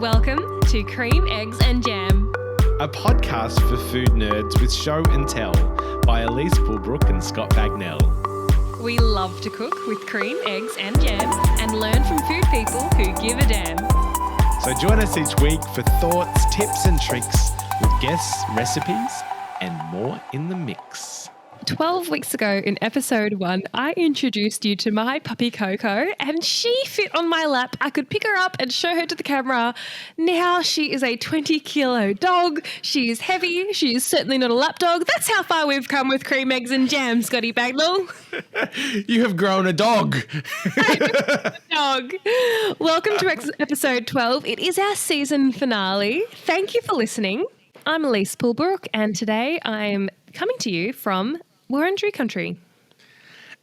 Welcome to Cream, Eggs and Jam, a podcast for food nerds with show and tell by Elise Bulbrook and Scott Bagnell. We love to cook with cream, eggs and jam and learn from food people who give a damn. So join us each week for thoughts, tips and tricks with guests, recipes and more in the mix. 12 weeks ago in episode 1, I introduced you to my puppy Coco and she fit on my lap. I could pick her up and show her to the camera. Now she is a 20-kilo dog. She is heavy. She is certainly not a lap dog. That's how far we've come with cream, eggs and jam, Scotty Bagnell. You have grown a dog. Dog. Welcome to episode 12. It is our season finale. Thank you for listening. I'm Elise Bulbrook and today I'm coming to you from Wurundjeri country.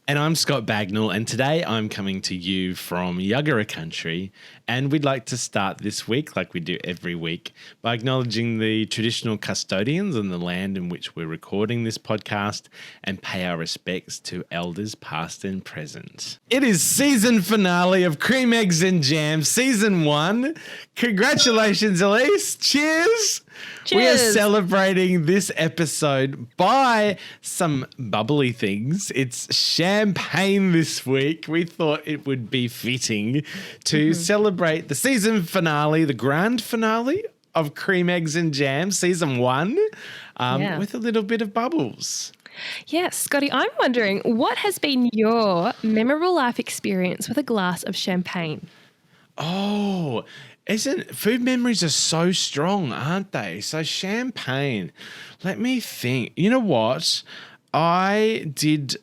And I'm Scott Bagnell, and today I'm coming to you from Yuggera country, and we'd like to start this week, like we do every week, by acknowledging the traditional custodians on the land in which we're recording this podcast and pay our respects to elders past and present. It is season finale of Cream, Eggs and Jam, season 1. Congratulations, Elise. Cheers. Cheers. We are celebrating this episode by some bubbly things. It's champagne this week. We thought it would be fitting to celebrate the season finale, the grand finale of Cream, Eggs and Jam, season 1, with a little bit of bubbles. Yes, Scotty, I'm wondering, what has been your memorable life experience with a glass of champagne? Oh, food memories are so strong, aren't they? So champagne, let me think. You know what? I did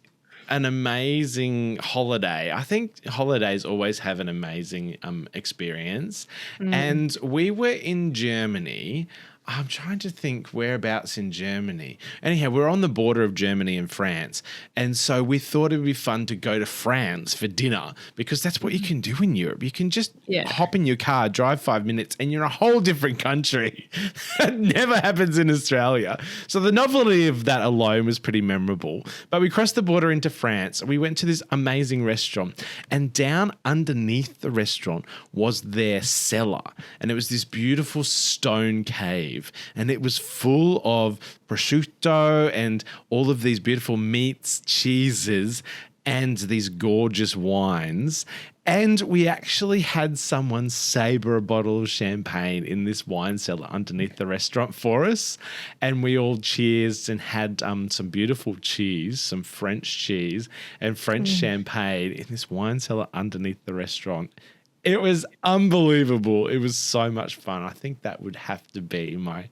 an amazing holiday. I think holidays always have an amazing experience. And we were in Germany. I'm trying to think whereabouts in Germany. Anyhow, we're on the border of Germany and France. And so we thought it'd be fun to go to France for dinner because that's what you can do in Europe. You can just hop in your car, drive 5 minutes, and you're in a whole different country. That never happens in Australia. So the novelty of that alone was pretty memorable. But we crossed the border into France. We went to this amazing restaurant. And down underneath the restaurant was their cellar. And it was this beautiful stone cave. And it was full of prosciutto and all of these beautiful meats, cheeses, and these gorgeous wines. And we actually had someone sabre a bottle of champagne in this wine cellar underneath the restaurant for us. And we all cheersed and had some beautiful cheese, some French cheese and French champagne in this wine cellar underneath the restaurant. It was unbelievable. It was so much fun. I think that would have to be my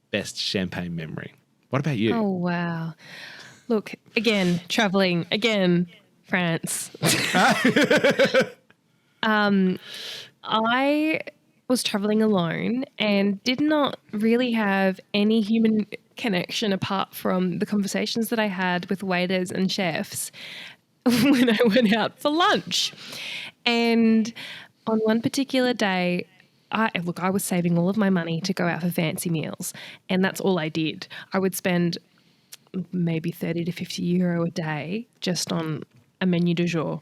best champagne memory. What about you? Oh, wow. Look, again, traveling, again, France. I was traveling alone and did not really have any human connection apart from the conversations that I had with waiters and chefs when I went out for lunch. And on one particular day, I was saving all of my money to go out for fancy meals, and that's all I did. I would spend maybe 30 to 50 euro a day just on a menu du jour.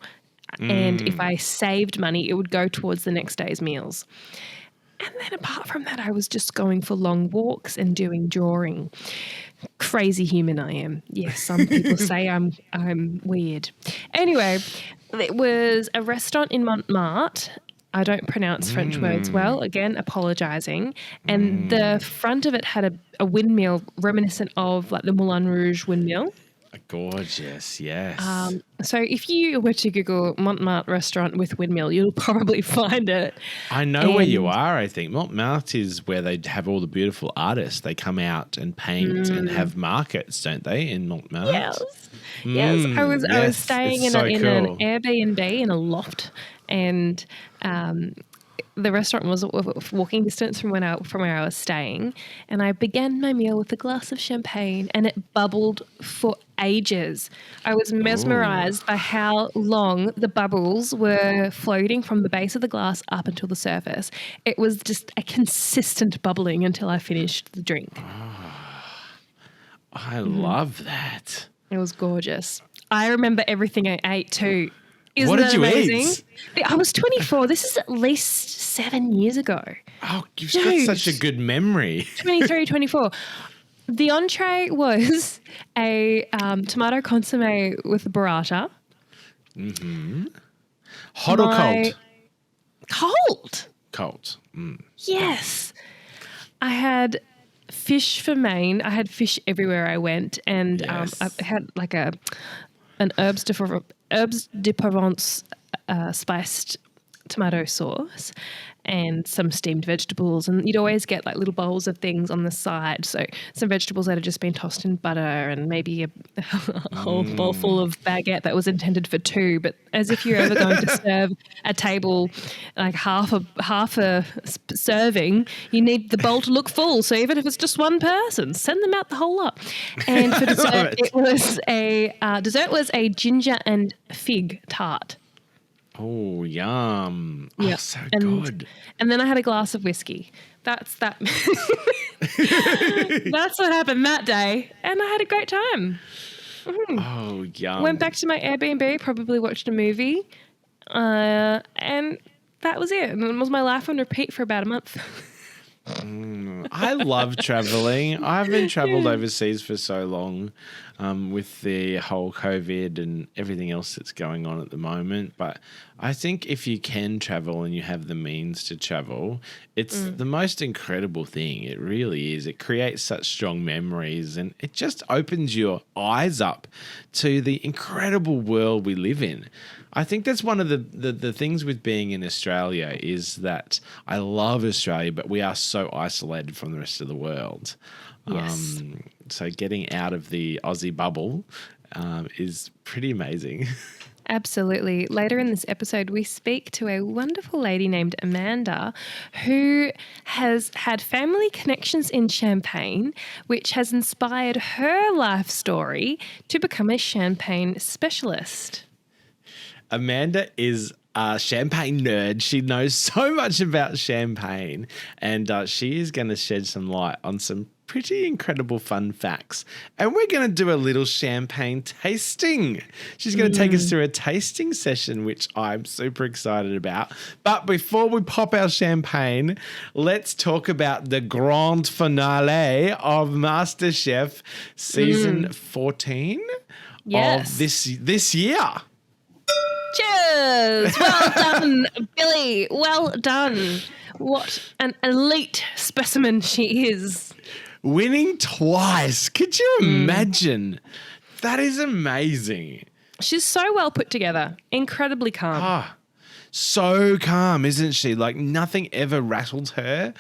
And if I saved money, it would go towards the next day's meals. And then apart from that, I was just going for long walks and doing drawing. Crazy human I am. Yes, some people say I'm weird. Anyway, it was a restaurant in Montmartre. I don't pronounce French words well, again, apologising. And the front of it had a windmill reminiscent of like the Moulin Rouge windmill. Gorgeous, yes. So if you were to Google Montmartre restaurant with windmill, you'll probably find it. I know where you are, I think. Montmartre is where they have all the beautiful artists. They come out and paint and have markets, don't they, in Montmartre? Yes. Yes. I was staying in an Airbnb in a loft, and the restaurant was walking distance from where I was staying, and I began my meal with a glass of champagne, and it bubbled for ages. I was mesmerized by how long the bubbles were floating from the base of the glass up until the surface. It was just a consistent bubbling until I finished the drink. I love that. It was gorgeous. I remember everything I ate too. Isn't what did that you amazing? eat? I was 24. This is at least 7 years ago. Oh, you've got such a good memory. 23, 24. The entree was a tomato consomme with burrata. Hot or cold? Cold. Cold. Mm. Yes. I had fish for main. I had fish everywhere I went, and Yes. I had like an herbs de Provence spiced tomato sauce and some steamed vegetables, and you'd always get like little bowls of things on the side, so some vegetables that had just been tossed in butter and maybe a whole bowl full of baguette that was intended for two, but as if you're ever going to serve a table like half a serving, you need the bowl to look full, so even if it's just one person, send them out the whole lot. And for dessert it was a ginger and fig tart. Oh, yum. Oh, Yep. so And good. And then I had a glass of whiskey. That's that. That's what happened that day. And I had a great time. Oh, yum. Went back to my Airbnb, probably watched a movie. And that was it. And it was my life on repeat for about a month. I love traveling. I haven't traveled overseas for so long with the whole COVID and everything else that's going on at the moment. But I think if you can travel and you have the means to travel, it's the most incredible thing. It really is. It creates such strong memories and it just opens your eyes up to the incredible world we live in. I think that's one of the things with being in Australia is that I love Australia, but we are so isolated from the rest of the world. Yes. So getting out of the Aussie bubble is pretty amazing. Absolutely. Later in this episode, we speak to a wonderful lady named Amanda who has had family connections in Champagne, which has inspired her life story to become a champagne specialist. Amanda is a champagne nerd. She knows so much about champagne, and she is going to shed some light on some pretty incredible fun facts. And we're going to do a little champagne tasting. She's going to take us through a tasting session, which I'm super excited about. But before we pop our champagne, let's talk about the grand finale of MasterChef season 14 of this year. Cheers! Well done, Billy. Well done. What an elite specimen she is. Winning twice. Could you imagine? That is amazing. She's so well put together. Incredibly calm. So calm, isn't she? Like nothing ever rattled her.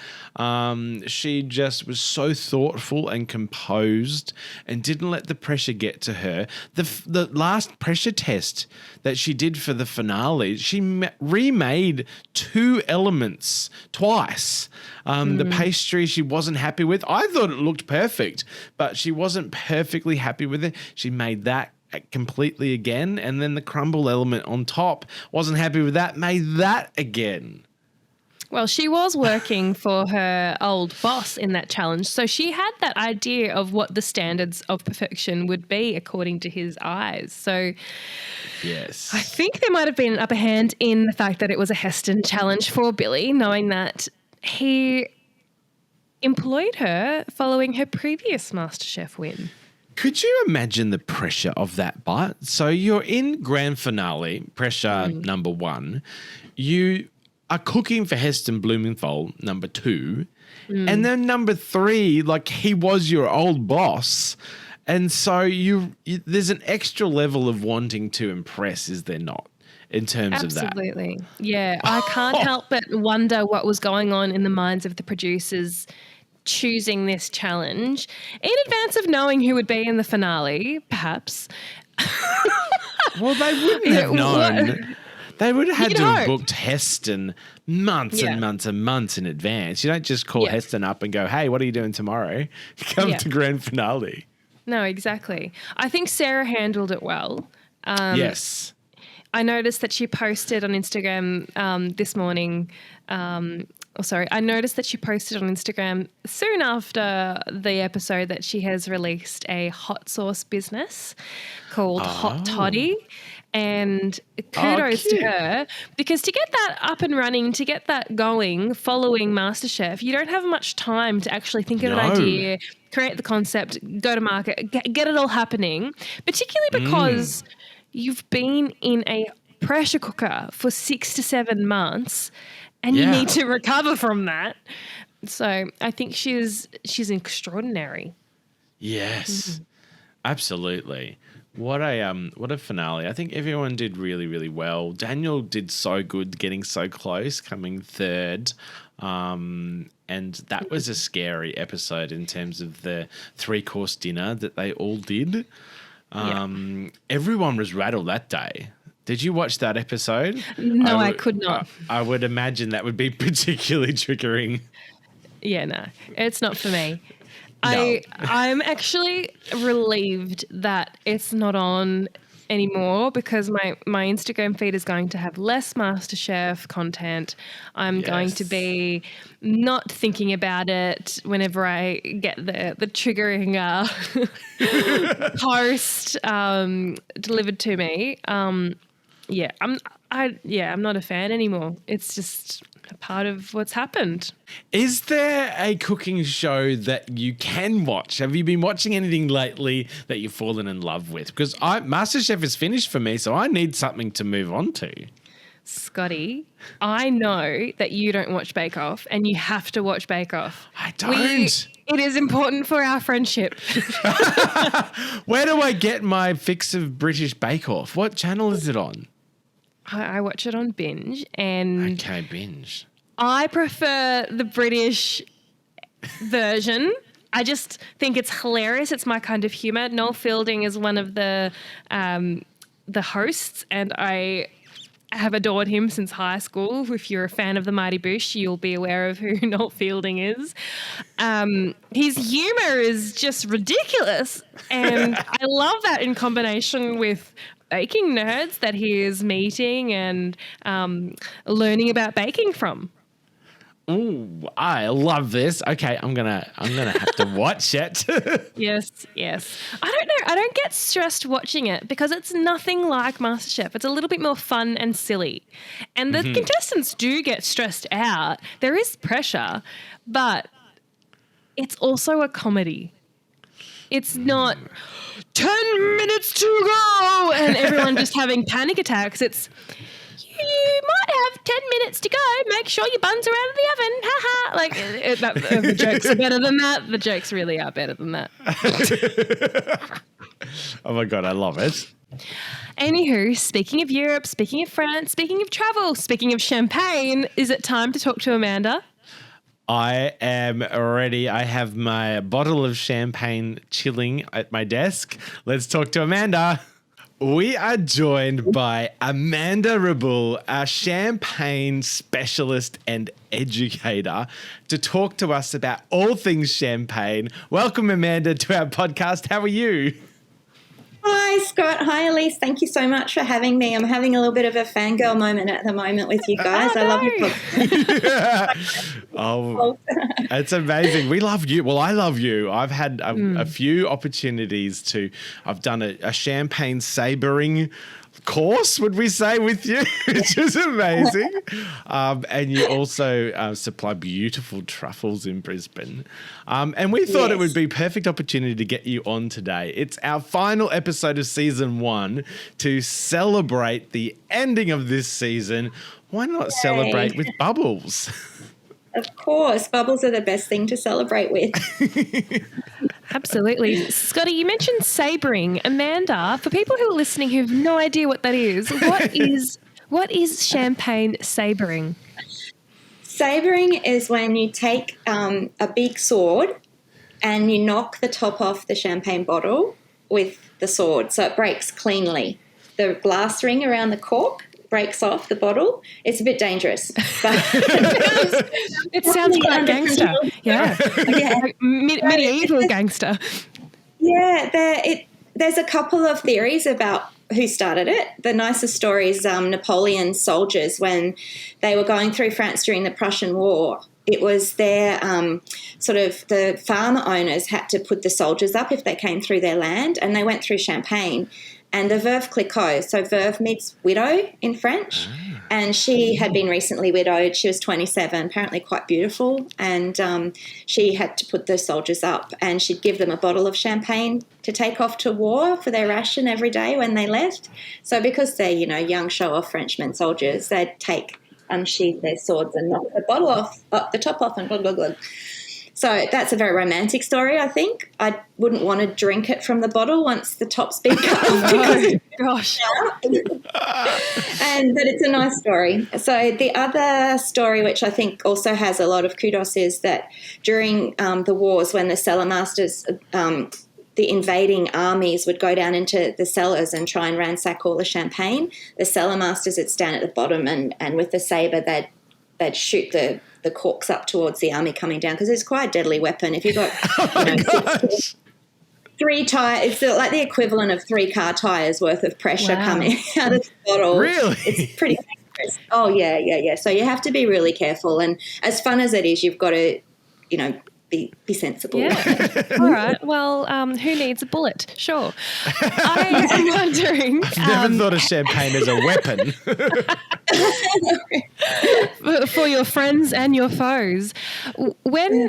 She just was so thoughtful and composed and didn't let the pressure get to her. The last pressure test that she did for the finale, she remade 2 elements twice. The pastry she wasn't happy with. I thought it looked perfect, but she wasn't perfectly happy with it. She made that completely again, and then the crumble element on top, wasn't happy with that, made that again. Well, she was working for her old boss in that challenge, so she had that idea of what the standards of perfection would be according to his eyes. So yes, I think there might have been an upper hand in the fact that it was a Heston challenge for Billy, knowing that he employed her following her previous MasterChef win. Could you imagine the pressure of that bite? So you're in grand finale, pressure number 1. You are cooking for Heston Blumenthal, number 2. And then number 3, like he was your old boss. And so you there's an extra level of wanting to impress, is there not? In terms of that. Absolutely. Yeah. I can't help but wonder what was going on in the minds of the producers choosing this challenge in advance of knowing who would be in the finale, perhaps. Well, they wouldn't have known. They would have had to have booked Heston months and months and months in advance. You don't just call Heston up and go, hey, what are you doing tomorrow? Come to grand finale. No, exactly. I think Sarah handled it well. Yes. I noticed that she posted on Instagram this morning. I noticed that she posted on Instagram soon after the episode that she has released a hot sauce business called Hot Toddy. And kudos to cute. her, because to get that up and running, to get that going following MasterChef, you don't have much time to actually think of an idea, create the concept, go to market, get it all happening, particularly because you've been in a pressure cooker for 6 to 7 months and you need to recover from that. So I think she's extraordinary. Yes, absolutely. What a finale. I think everyone did really, really well. Daniel did so good getting so close, coming third. And that was a scary episode in terms of the 3-course dinner that they all did. Everyone was rattled that day. Did you watch that episode? No, I could not. I would imagine that would be particularly triggering. Yeah, no, it's not for me. No. I'm actually relieved that it's not on anymore, because my Instagram feed is going to have less MasterChef content. I'm going to be not thinking about it whenever I get the triggering post delivered to me. I'm not a fan anymore. It's just a part of what's happened. Is there a cooking show that you can watch? Have you been watching anything lately that you've fallen in love with? Because MasterChef is finished for me, so I need something to move on to. Scotty, I know that you don't watch Bake Off, and you have to watch Bake Off. I don't. It is important for our friendship. Where do I get my fix of British Bake Off? What channel is it on? I watch it on Binge, and okay, Binge. I prefer the British version. I just think it's hilarious. It's my kind of humour. Noel Fielding is one of the hosts, and I have adored him since high school. If you're a fan of the Mighty Boosh, you'll be aware of who Noel Fielding is. His humour is just ridiculous, and I love that in combination with baking nerds that he is meeting and learning about baking from. Ooh, I love this. Okay, I'm gonna have to watch it. Yes. I don't know. I don't get stressed watching it because it's nothing like MasterChef. It's a little bit more fun and silly. And the contestants do get stressed out. There is pressure, but it's also a comedy. It's not 10 minutes to go and everyone just having panic attacks. It's, you might have 10 minutes to go. Make sure your buns are out of the oven. Ha ha. Like, the jokes are better than that. The jokes really are better than that. Oh my God, I love it. Anywho, speaking of Europe, speaking of France, speaking of travel, speaking of champagne, is it time to talk to Amanda? I am ready. I have my bottle of champagne chilling at my desk. Let's talk to Amanda. We are joined by Amanda Reboul, a champagne specialist and educator, to talk to us about all things champagne. Welcome, Amanda, to our podcast. How are you? Hi, Scott. Hi, Elise. Thank you so much for having me. I'm having a little bit of a fangirl moment at the moment with you guys. I love your podcast. Oh, it's amazing. We love you. Well, I love you. I've had a few opportunities I've done a champagne sabering course, would we say, with you, which is amazing. And you also supply beautiful truffles in Brisbane. And we thought it would be a perfect opportunity to get you on today. It's our final episode of season 1 to celebrate the ending of this season. Why not celebrate with bubbles? Of course. Bubbles are the best thing to celebrate with. Absolutely. Scotty, you mentioned sabering. Amanda, for people who are listening who have no idea what that is, what is champagne sabering? Sabering is when you take a big sword and you knock the top off the champagne bottle with the sword so it breaks cleanly. The glass ring around the cork breaks off the bottle. It's a bit dangerous. But it sounds quite gangster. Yeah. Medieval gangster. Yeah, there's a couple of theories about who started it. The nicest story is Napoleon's soldiers when they were going through France during the Prussian War. It was their the farmer owners had to put the soldiers up if they came through their land, and they went through Champagne. and the Veuve Clicquot. So Veuve meets widow in French. And she had been recently widowed. She was 27, apparently quite beautiful. And she had to put the soldiers up, and she'd give them a bottle of champagne to take off to war for their ration every day when they left. So because they're, young show-off Frenchmen soldiers, they'd unsheath their swords and knock the bottle off, the top off, and blah, blah, blah. So that's a very romantic story, I think. I wouldn't want to drink it from the bottle once the top's been cut off. Oh, gosh. But it's a nice story. So the other story, which I think also has a lot of kudos, is that during the wars, when the cellar masters, the invading armies would go down into the cellars and try and ransack all the champagne, the cellar masters would stand at the bottom and with the sabre they'd shoot the corks up towards the army coming down, because it's quite a deadly weapon. If you've got three tires, it's like the equivalent of 3 car tires worth of pressure coming out of the bottle. Really? It's pretty dangerous. Oh, yeah. So you have to be really careful. And as fun as it is, you've got to, be sensible. Yeah. All right. Well, who needs a bullet? Sure. I am wondering. Never thought of champagne as a weapon. For your friends and your foes. When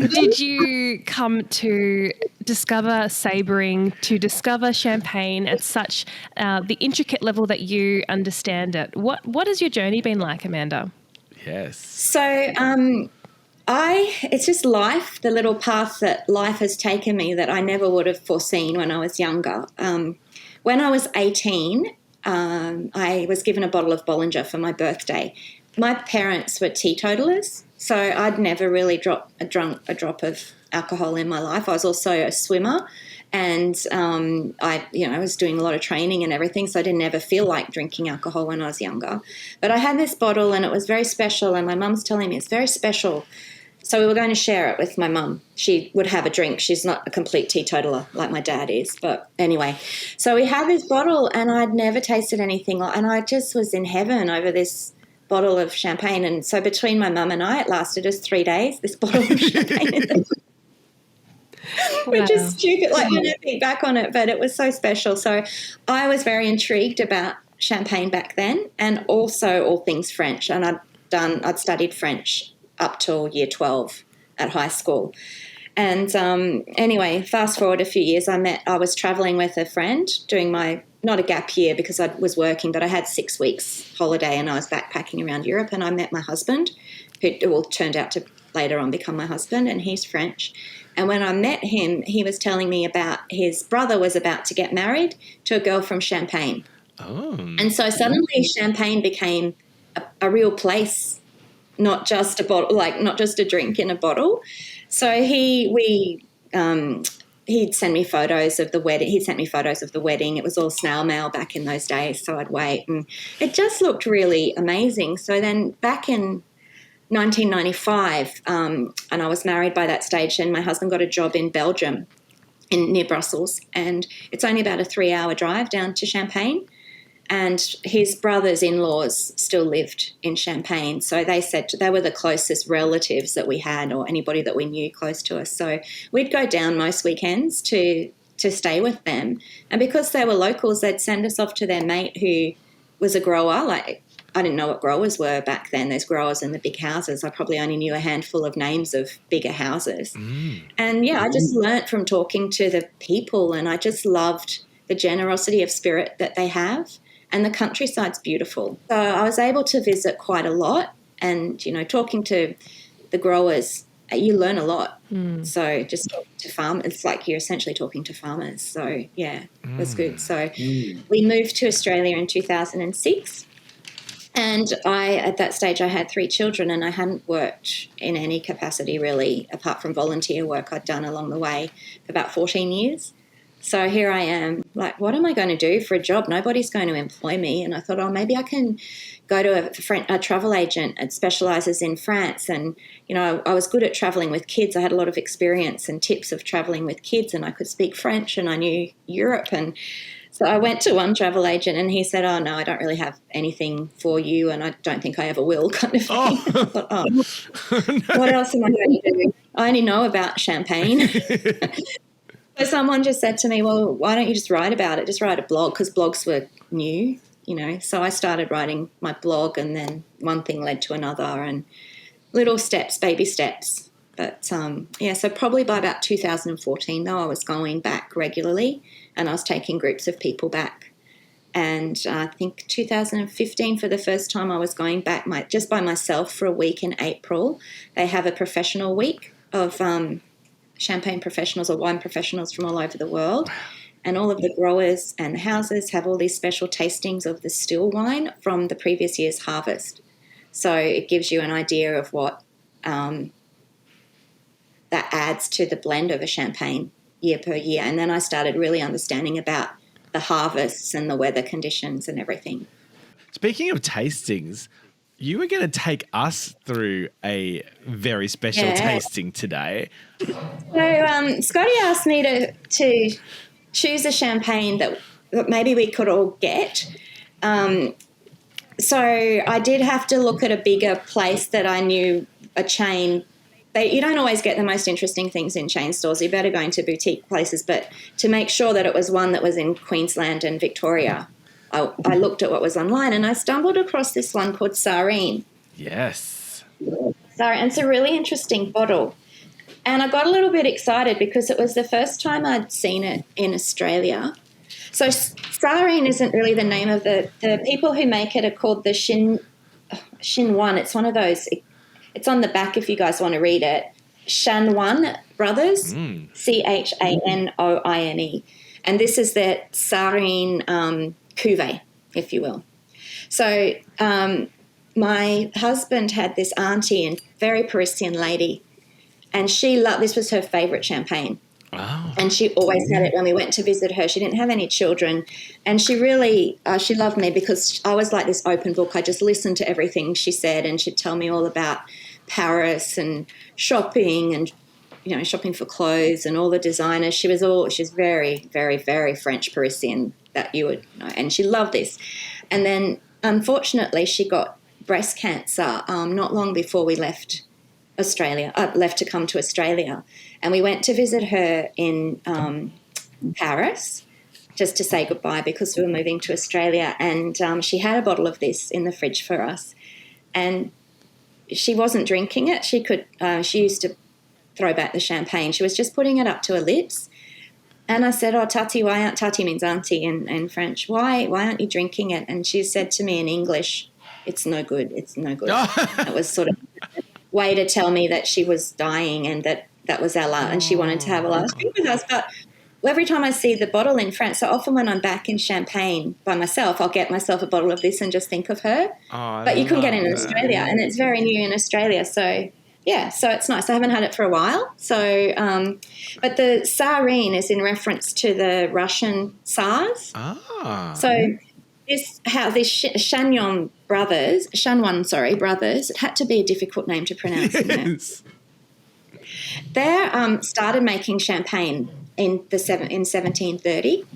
did you come to discover sabering, to discover champagne at such the intricate level that you understand it? What has your journey been like, Amanda? Yes. So it's just life, the little path that life has taken me that I never would have foreseen when I was younger. When I was 18, I was given a bottle of Bollinger for my birthday. My parents were teetotalers, so I'd never really drunk a drop of alcohol in my life. I was also a swimmer, and I was doing a lot of training and everything, so I didn't ever feel like drinking alcohol when I was younger. But I had this bottle, and it was very special, and my mum's telling me it's very special. So we were going to share it with my mum. She would have a drink. She's not a complete teetotaler like my dad is. But anyway, so we had this bottle, and I'd never tasted anything and I just was in heaven over this bottle of champagne. And so between my mum and I, it lasted us 3 days, this bottle of champagne. Which is stupid, like when I think back on it, but it was so special. So I was very intrigued about champagne back then, and also all things French. And I'd studied French up till year 12 at high school. And anyway, fast forward a few years, I was travelling with a friend doing not a gap year because I was working, but I had 6 weeks holiday and I was backpacking around Europe, and I met my husband, who turned out to later on become my husband, and he's French. And when I met him, he was telling me about his brother was about to get married to a girl from Champagne. Oh. And so suddenly Champagne became a real place, not just a bottle, like not just a drink in a bottle. So he'd send me photos of the wedding. He'd sent me photos of the wedding. It was all snail mail back in those days, so I'd wait. And it just looked really amazing. So then back in 1995, and I was married by that stage, and my husband got a job in Belgium, near Brussels, and it's only about a 3-hour drive down to Champagne. And his brother's in-laws still lived in Champagne. So they said they were the closest relatives that we had, or anybody that we knew close to us. So we'd go down most weekends to stay with them. And because they were locals, they'd send us off to their mate who was a grower. Like, I didn't know what growers were back then. There's growers in the big houses. I probably only knew a handful of names of bigger houses. And, I just learnt from talking to the people, and I just loved the generosity of spirit that they have. And the countryside's beautiful. So I was able to visit quite a lot, and, talking to the growers, you learn a lot. So just talking to farmers, it's like you're essentially talking to farmers. So, yeah, it was good. So we moved to Australia in 2006, and at that stage I had 3 children, and I hadn't worked in any capacity really, apart from volunteer work I'd done along the way for about 14 years. So here I am, like, what am I going to do for a job? Nobody's going to employ me. And I thought, maybe I can go to a travel agent that specialises in France. And, I was good at travelling with kids. I had a lot of experience and tips of travelling with kids, and I could speak French, and I knew Europe. And so I went to one travel agent, and he said, no, I don't really have anything for you, and I don't think I ever will, kind of thing. I thought, What else am I going to do? I only know about champagne. So someone just said to me, well, why don't you just write about it? Just write a blog, because blogs were new, So I started writing my blog, and then one thing led to another, and little steps, baby steps. But, so probably by about 2014, though, I was going back regularly, and I was taking groups of people back. And I think 2015, for the first time, I was going back just by myself for a week in April. They have a professional week of champagne professionals or wine professionals from all over the world. And all of the growers and houses have all these special tastings of the still wine from the previous year's harvest. So it gives you an idea of what that adds to the blend of a champagne year per year. And then I started really understanding about the harvests and the weather conditions and everything. Speaking of tastings, you were going to take us through a very special tasting today. So Scotty asked me to choose a champagne that maybe we could all get. So I did have to look at a bigger place that I knew, a chain. You don't always get the most interesting things in chain stores. You're better going to boutique places. But to make sure that it was one that was in Queensland and Victoria, I looked at what was online, and I stumbled across this one called Sarine. Yes. And it's a really interesting bottle. And I got a little bit excited because it was the first time I'd seen it in Australia. So Sarine isn't really the name of the people who make it are called the Shinwan. It's one of those. It's on the back if you guys want to read it. Shanwan Brothers, Chanoine. And this is the Sarine cuvée, if you will. So my husband had this auntie, and very Parisian lady, and she loved, this was her favourite champagne. Wow. And she always had it when we went to visit her. She didn't have any children, and she really she loved me because I was like this open book. I just listened to everything she said, and she'd tell me all about Paris and shopping and shopping for clothes and all the designers. She's very, very, very French Parisian, that you would know, and she loved this. And then unfortunately she got breast cancer not long before we left Australia, left to come to Australia. And we went to visit her in Paris just to say goodbye because we were moving to Australia. And she had a bottle of this in the fridge for us. And she wasn't drinking it. She used to throw back the champagne. She was just putting it up to her lips. And I said, Tati, Tati means auntie in French. Why aren't you drinking it? And she said to me in English, it's no good. It's no good. It was sort of a way to tell me that she was dying and that was our last, and she wanted to have a last drink with us. But every time I see the bottle in France, so often when I'm back in Champagne by myself, I'll get myself a bottle of this and just think of her. But you couldn't get it in Australia, and it's very new in Australia. So, yeah, so it's nice. I haven't had it for a while. So, but the Sarine is in reference to the Russian Tsars. So this Shanwan brothers, it had to be a difficult name to pronounce. Yes. They started making champagne in 1730,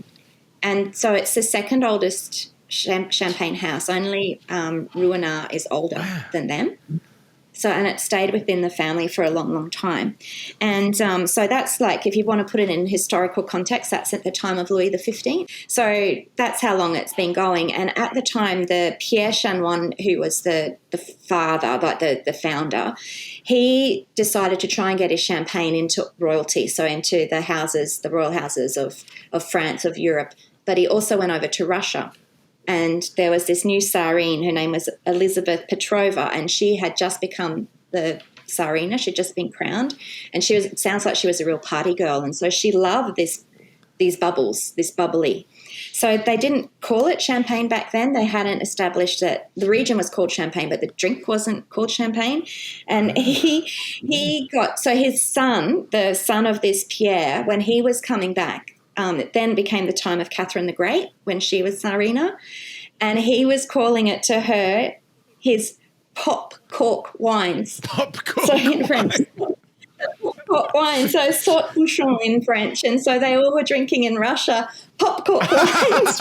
and so it's the second oldest champagne house. Only Ruinart is older than them. So, and it stayed within the family for a long, long time. And so that's like, if you want to put it in historical context, that's at the time of Louis XV. So that's how long it's been going. And at the time, the Pierre Chanoine, who was the father, like the founder, he decided to try and get his champagne into royalty, so into the royal houses of France, of Europe. But he also went over to Russia. And there was this new Tsarine, her name was Elizabeth Petrova, and she had just become the Tsarina. She'd just been crowned, and it sounds like she was a real party girl, and so she loved these bubbles, this bubbly. So they didn't call it champagne back then. They hadn't established that the region was called Champagne, but the drink wasn't called champagne. And he got, so his son, the son of this Pierre, when he was coming back, it then became the time of Catherine the Great when she was Tsarina, and he was calling it to her his pop cork wines. Pop cork so in French, pop wine, so sort bouchon in French, and so they all were drinking in Russia pop cork wines.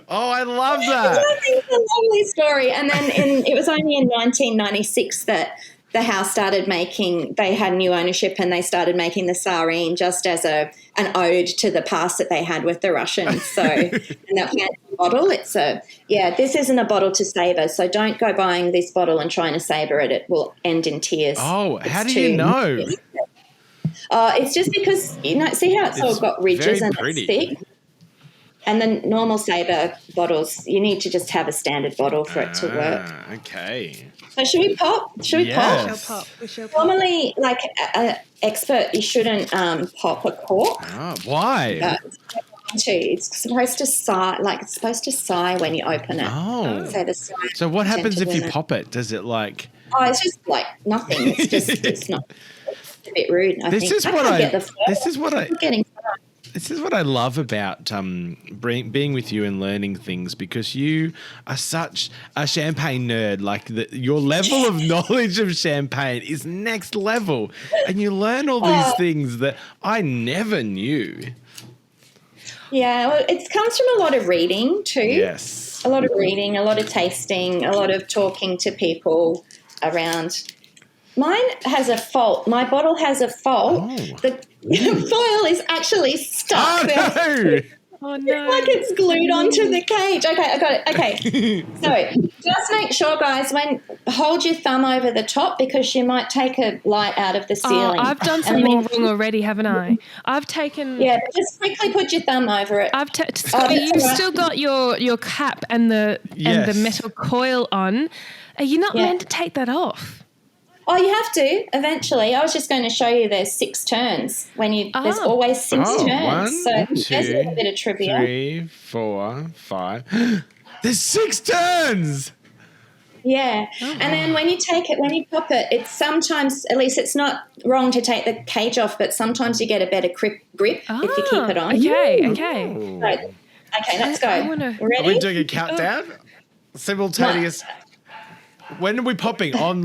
Oh, I love that. It's a lovely story. And then it was only in 1996 that the house started making, they had new ownership and they started making the tsarine just as an ode to the past that they had with the Russians. So, and that fancy bottle, this isn't a bottle to savor. So don't go buying this bottle and trying to savor it. It will end in tears. Oh, how do you know? It's just because, see how it's all got ridges and it's thick? And the normal saver bottles, you need to just have a standard bottle for it to work. Okay. So should we pop? Yes. pop? We shall pop. Normally, like an expert, you shouldn't pop a cork. Oh, why? It's supposed to sigh, it's supposed to sigh when you open it. Oh. So what happens if you pop it? Does it like? Oh, it's just like nothing. It's just it's not. It's a bit rude. This is what I love about being with you and learning things, because you are such a champagne nerd. Like your level of knowledge of champagne is next level, and you learn all these things that I never knew. Yeah, well, it comes from a lot of reading too. Yes. A lot of reading, a lot of tasting, a lot of talking to people around. Mine has a fault. My bottle has a fault. Oh. The foil is actually stuck. Oh, no. Oh, no. Like it's glued onto the cage. Okay, I got it. Okay. So just make sure, guys, hold your thumb over the top, because you might take a light out of the ceiling. I've done something wrong already, haven't I? I've taken... Yeah, but just quickly put your thumb over it. You've still got your cap and the metal coil on. Are you not meant to take that off? Oh, you have to eventually. I was just going to show you there's 6 turns there's always 6 turns. 1, 2, there's a little bit of trivia. 3, 4, 5. There's 6 turns. Yeah. And then when you pop it, it's sometimes, at least it's not wrong to take the cage off, but sometimes you get a better grip if you keep it on. Okay. Okay, let's go. Ready? Are we doing a countdown? Simultaneous. When are we popping? On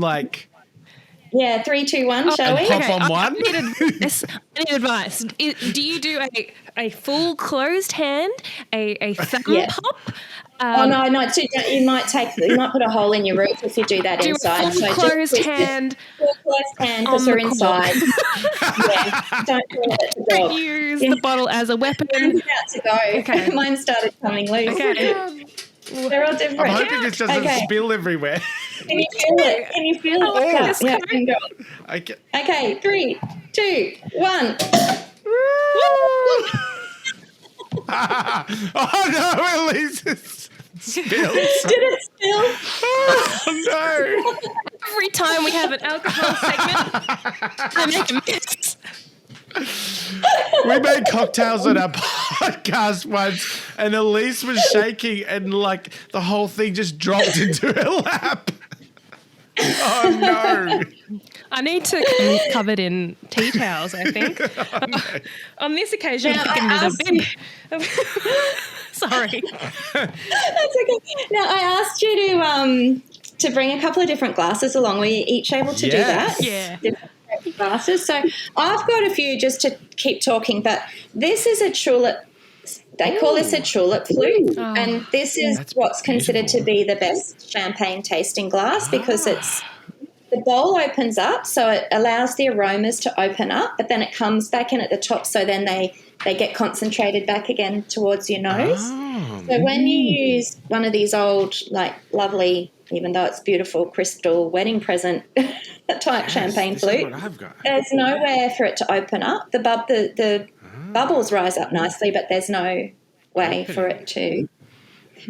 Yeah, 3, 2, 1, shall we? Pop on one? I need advice. Do you do a full closed hand, a thumb pop? No. You might put a hole in your roof if you do that inside. Full closed hand. Full closed hand, because we're inside. Don't do it at the door. Don't use the bottle as a weapon. Mine's about to go. Okay. Mine started coming loose. Okay. They're all different. I'm hoping this doesn't spill everywhere. Can you feel it? Okay, 3, 2, 1. Oh no, Elise is spilled. Did it spill? Oh no. Every time we have an alcohol segment, I make a mess. We made cocktails on our podcast once, and Elise was shaking, and the whole thing just dropped into her lap. Oh no! I need to be covered in tea towels, I think. On this occasion, I'm picking it a bit. Sorry. That's okay. Now, I asked you to bring a couple of different glasses along. Were you each able to do that? Yeah. Different glasses. So I've got a few just to keep talking, but this is a tulip. They call this a tulip flute, and this is what's considered to be the best champagne tasting glass, because the bowl opens up, so it allows the aromas to open up, but then it comes back in at the top, so then they get concentrated back again towards your nose. So when you use one of these old, lovely, even though it's beautiful, crystal wedding present type champagne flute, there's nowhere for it to open up. The bubbles rise up nicely, but there's no way for it to.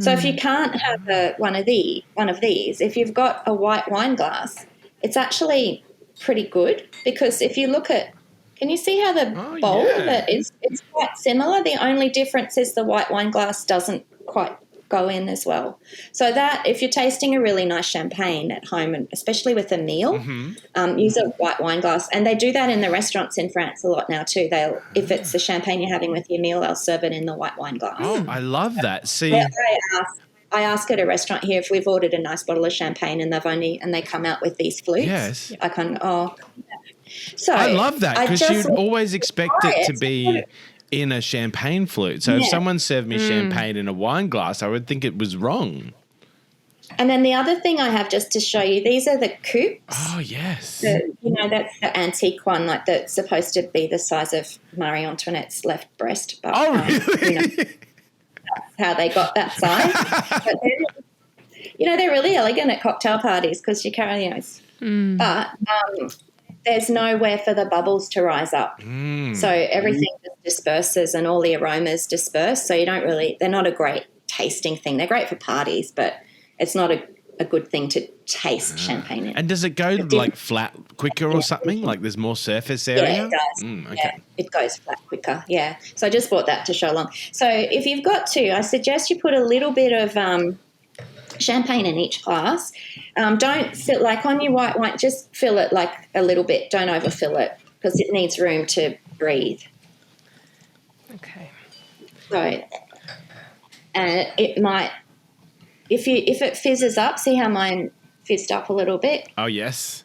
So if you can't have one of these, if you've got a white wine glass, it's actually pretty good, because if you look at, can you see how the bowl that is? It's quite similar. The only difference is the white wine glass doesn't quite go in as well. So that if you're tasting a really nice champagne at home, and especially with a meal, use a white wine glass. And they do that in the restaurants in France a lot now too. If it's the champagne you're having with your meal, they'll serve it in the white wine glass. Oh, I love that. See, I ask at a restaurant here if we've ordered a nice bottle of champagne and they come out with these flutes. Yes. I kind of So I love that, because you'd always expect it to be in a champagne flute. So if someone served me champagne in a wine glass, I would think it was wrong. And then the other thing I have just to show you, these are the coupes. Oh, yes. That's the antique one, like that's supposed to be the size of Marie Antoinette's left breast. But, really? that's how they got that size. But they're really elegant at cocktail parties because you carry those. But there's nowhere for the bubbles to rise up. So everything just disperses and all the aromas disperse. So they're not a great tasting thing. They're great for parties, but it's not a good thing to taste champagne in. And does it go like flat quicker or something? Like there's more surface area? Yeah, it does. Okay. Yeah, it goes flat quicker. Yeah. So I just bought that to show along. So if you've got to, I suggest you put a little bit of champagne in each glass. Don't fill, like on your white wine, just fill it like a little bit. Don't overfill it because it needs room to breathe. Okay. So, and it might, if it fizzes up, see how mine fizzed up a little bit? Oh, yes.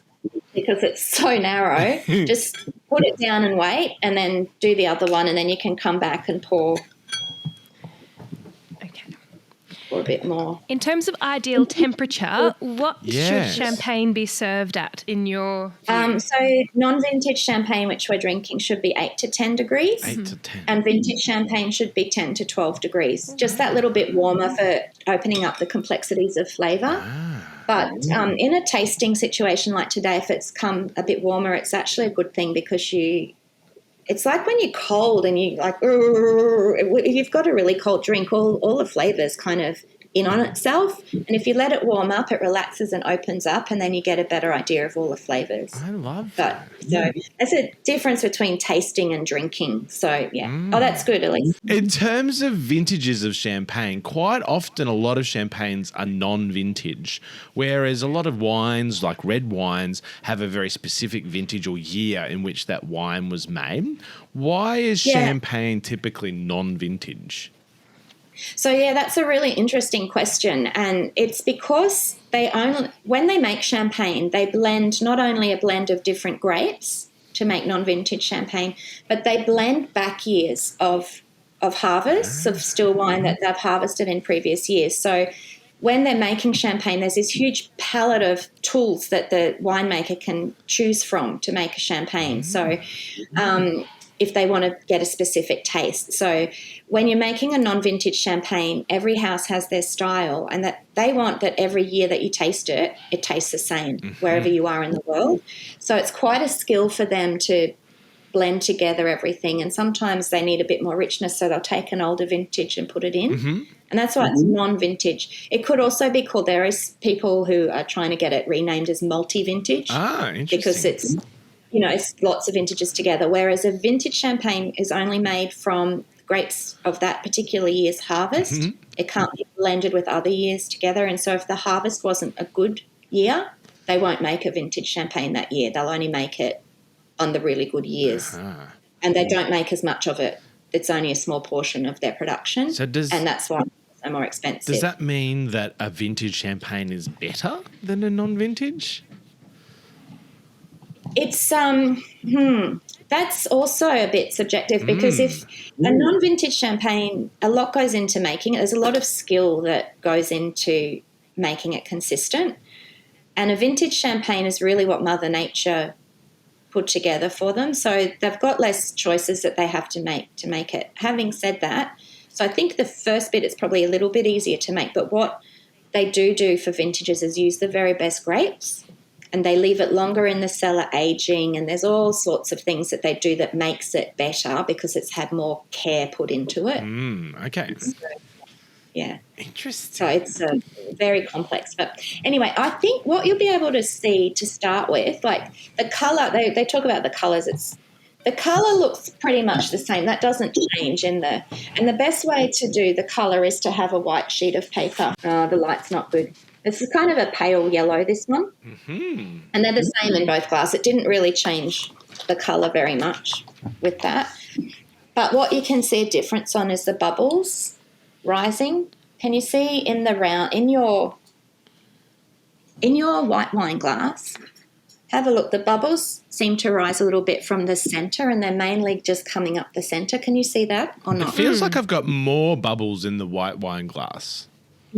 Because it's so narrow, just put it down and wait and then do the other one and then you can come back and pour a bit more. In terms of ideal temperature, what Yes. should champagne be served at in your view? So non-vintage champagne, which we're drinking, should be 8 to 10 degrees. 8 to 10. And vintage champagne should be 10 to 12 degrees. Just that little bit warmer for opening up the complexities of flavour. But in a tasting situation like today, if it's come a bit warmer, it's actually a good thing because it's like when you're cold and you like, if you've got a really cold drink, all the flavours kind of in on itself. And if you let it warm up, it relaxes and opens up and then you get a better idea of all the flavours. I love that. So there's a difference between tasting and drinking. So, yeah. Oh, that's good, Elise. In terms of vintages of champagne, quite often a lot of champagnes are non-vintage, whereas a lot of wines, like red wines, have a very specific vintage or year in which that wine was made. Why is champagne typically non-vintage? So, yeah, that's a really interesting question. And it's because when they make champagne, they blend not only a blend of different grapes to make non-vintage champagne, but they blend back years of harvests of still wine that they've harvested in previous years. So when they're making champagne, there's this huge palette of tools that the winemaker can choose from to make a champagne. So if they want to get a specific taste. So when you're making a non-vintage champagne, every house has their style and that they want that every year that you taste it, it tastes the same wherever you are in the world. So it's quite a skill for them to blend together everything, and sometimes they need a bit more richness, so they'll take an older vintage and put it in. And that's why it's non-vintage. It could also be called, there is people who are trying to get it renamed as multi-vintage. Interesting. Because it's lots of vintages together, whereas a vintage champagne is only made from grapes of that particular year's harvest. It can't be blended with other years together. And so if the harvest wasn't a good year, they won't make a vintage champagne that year. They'll only make it on the really good years. And they don't make as much of it. It's only a small portion of their production. And that's why it's more expensive. Does that mean that a vintage champagne is better than a non-vintage? It's that's also a bit subjective because if a non-vintage champagne, a lot goes into making it. There's a lot of skill that goes into making it consistent. And a vintage champagne is really what Mother Nature put together for them. So they've got less choices that they have to make it. Having said that, so I think the first bit is probably a little bit easier to make, but what they do for vintages is use the very best grapes and they leave it longer in the cellar aging, and there's all sorts of things that they do that makes it better because it's had more care put into it. Okay. So, yeah. Interesting. So it's very complex. But anyway, I think what you'll be able to see to start with, like the colour, they talk about the colours. The colour looks pretty much the same. That doesn't change and the best way to do the colour is to have a white sheet of paper. The light's not good. This is kind of a pale yellow, this one. And they're the same in both glasses. It didn't really change the colour very much with that. But what you can see a difference on is the bubbles rising. Can you see in your white wine glass? Have a look. The bubbles seem to rise a little bit from the centre and they're mainly just coming up the centre. Can you see that or not? It feels like I've got more bubbles in the white wine glass.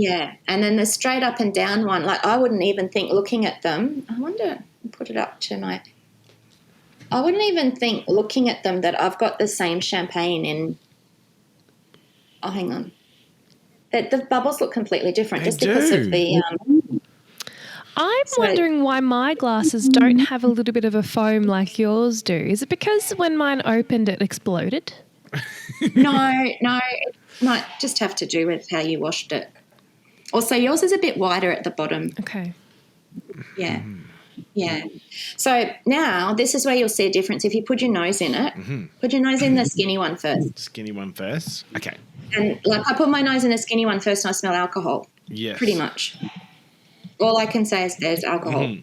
Yeah. And then the straight up and down one, like I wouldn't even think looking at them. I wonder, put it up to my, I wouldn't even think looking at them that I've got the same champagne in, oh, hang on. The bubbles look completely different They just because of do. the, I'm So- wondering why my glasses don't have a little bit of a foam like yours do. Is it because when mine opened it exploded? no, it might just have to do with how you washed it. Also, yours is a bit wider at the bottom. Okay. Yeah. Yeah. So now this is where you'll see a difference. If you put your nose in it, put your nose in the skinny one first. Skinny one first. Okay. And like I put my nose in the skinny one first and I smell alcohol. Yes. Pretty much. All I can say is there's alcohol.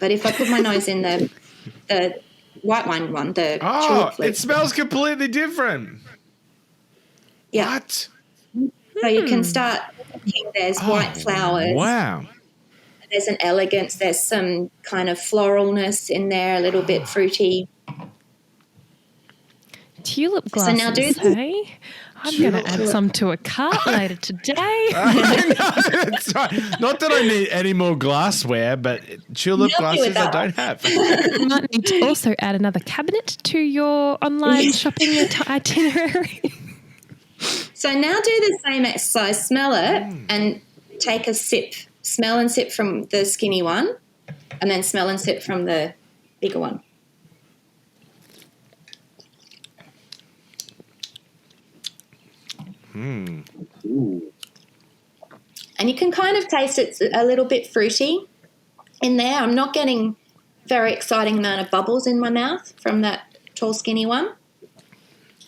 But if I put my nose in the white wine one, the Oh, tulip flute, it smells completely different. yeah. What? So you can start thinking there's white flowers. Wow. There's an elegance. There's some kind of floralness in there, a little bit fruity. Tulip So glasses, now do- hey? I'm going to add some to a cart later today. That's right. Not that I need any more glassware, but tulip Help you with glasses I that don't have. You might need to also add another cabinet to your online shopping itinerary. So now do the same exercise. Smell it and take a sip. Smell and sip from the skinny one and then smell and sip from the bigger one. And you can kind of taste it's a little bit fruity in there. I'm not getting very exciting amount of bubbles in my mouth from that tall, skinny one.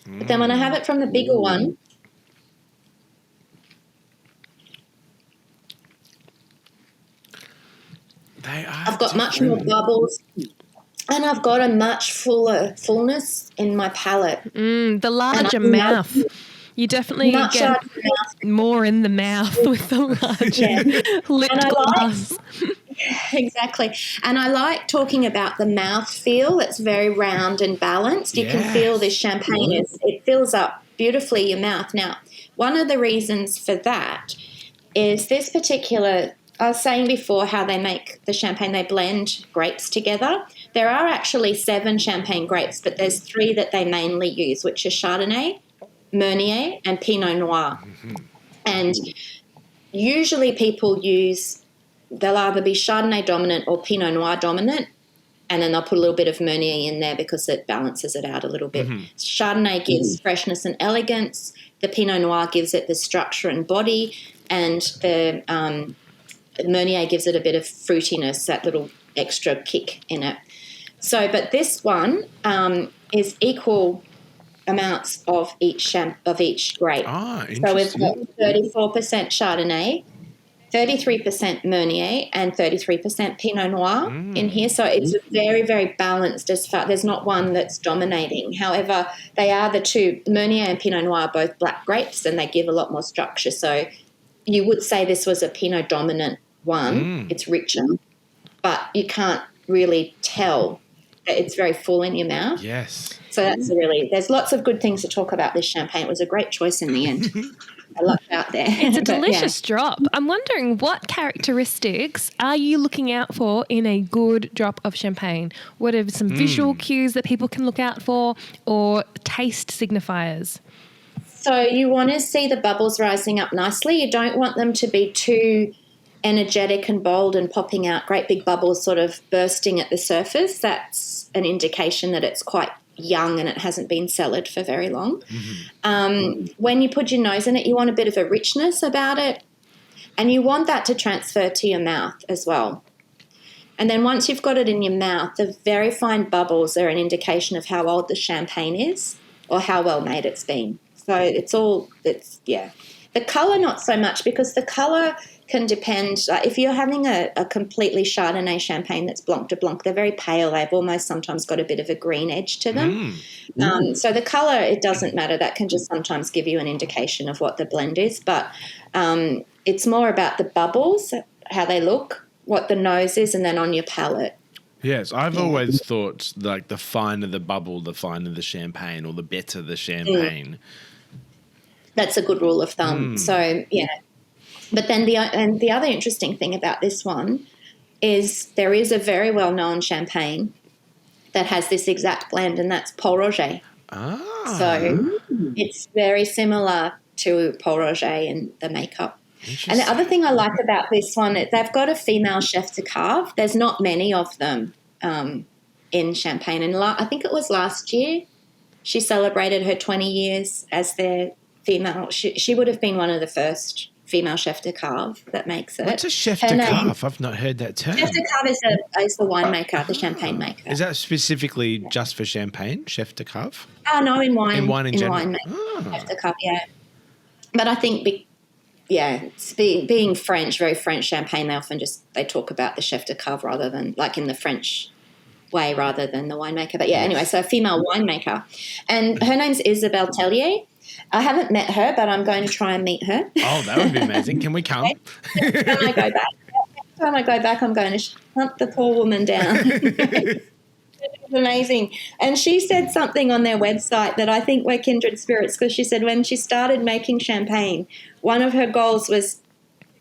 But then when I have it from the bigger one, I've got much more bubbles and I've got a much fuller fullness in my palate. The larger And I- mouth. You definitely Much get larger mouth. more in the mouth with the larger lipped And I like- glass. Exactly. And I like talking about the mouth feel. It's very round and balanced. You can feel this champagne. It fills up beautifully your mouth. Now, one of the reasons for that is this particular, I was saying before how they make the champagne, they blend grapes together. There are actually 7 champagne grapes, but there's 3 that they mainly use, which are Chardonnay, Meunier, and Pinot Noir. And usually people use, they'll either be Chardonnay dominant or Pinot Noir dominant, and then they'll put a little bit of Meunier in there because it balances it out a little bit. Chardonnay gives freshness and elegance. The Pinot Noir gives it the structure and body, and the Meunier gives it a bit of fruitiness, that little extra kick in it. So, but this one is equal amounts of each grape. Ah, So we've interesting. got 34% Chardonnay, 33% Meunier, and 33% Pinot Noir in here. So it's very, very balanced as far. There's not one that's dominating. However, they are the two, Meunier and Pinot Noir are both black grapes, and they give a lot more structure. So you would say this was a Pinot dominant one. It's richer, but you can't really tell that it's very full in your mouth. Yes. So that's there's lots of good things to talk about this champagne. It was a great choice in the end. I lucked out there. It's a But, yeah. delicious drop. I'm wondering what characteristics are you looking out for in a good drop of champagne? What are some visual cues that people can look out for, or taste signifiers? So you want to see the bubbles rising up nicely. You don't want them to be too energetic and bold and popping out great big bubbles sort of bursting at the surface. That's an indication that it's quite young and it hasn't been cellared for very long. When you put your nose in it, you want a bit of a richness about it, and you want that to transfer to your mouth as well. And then once you've got it in your mouth, the very fine bubbles are an indication of how old the champagne is or how well made it's been. So it's the colour not so much, because the colour can depend. If you're having a completely Chardonnay champagne that's Blanc de Blanc, they're very pale. They've almost sometimes got a bit of a green edge to them. So the colour, it doesn't matter. That can just sometimes give you an indication of what the blend is. But it's more about the bubbles, how they look, what the nose is, and then on your palate. Yes, I've always thought like the finer the bubble, the finer the champagne, or the better the champagne. That's a good rule of thumb. So, yeah. But then the other interesting thing about this one is there is a very well-known champagne that has this exact blend, and that's Pol Roger. Ah. So it's very similar to Pol Roger and the makeup. And the other thing I like about this one, they've got a female chef de cave. There's not many of them in Champagne. And I think it was last year she celebrated her 20 years as their female. She would have been one of the first female chef de cave that makes it. What's a chef de cave? I've not heard that term. Chef de cave is the winemaker, the champagne maker. Is that specifically just for champagne, chef de cave? Oh, no, in wine. In wine in general. Wine, chef de cave, yeah. But I think, it's being French, very French champagne, they talk about the chef de cave rather than, like in the French way rather than the winemaker. But, anyway, so a female winemaker. And her name's Isabelle Tellier. I haven't met her, but I'm going to try and meet her. Oh, that would be amazing. Can we come? Next time I go back, I'm going to hunt the poor woman down. It's amazing. And she said something on their website that I think we're kindred spirits, because she said when she started making champagne, one of her goals was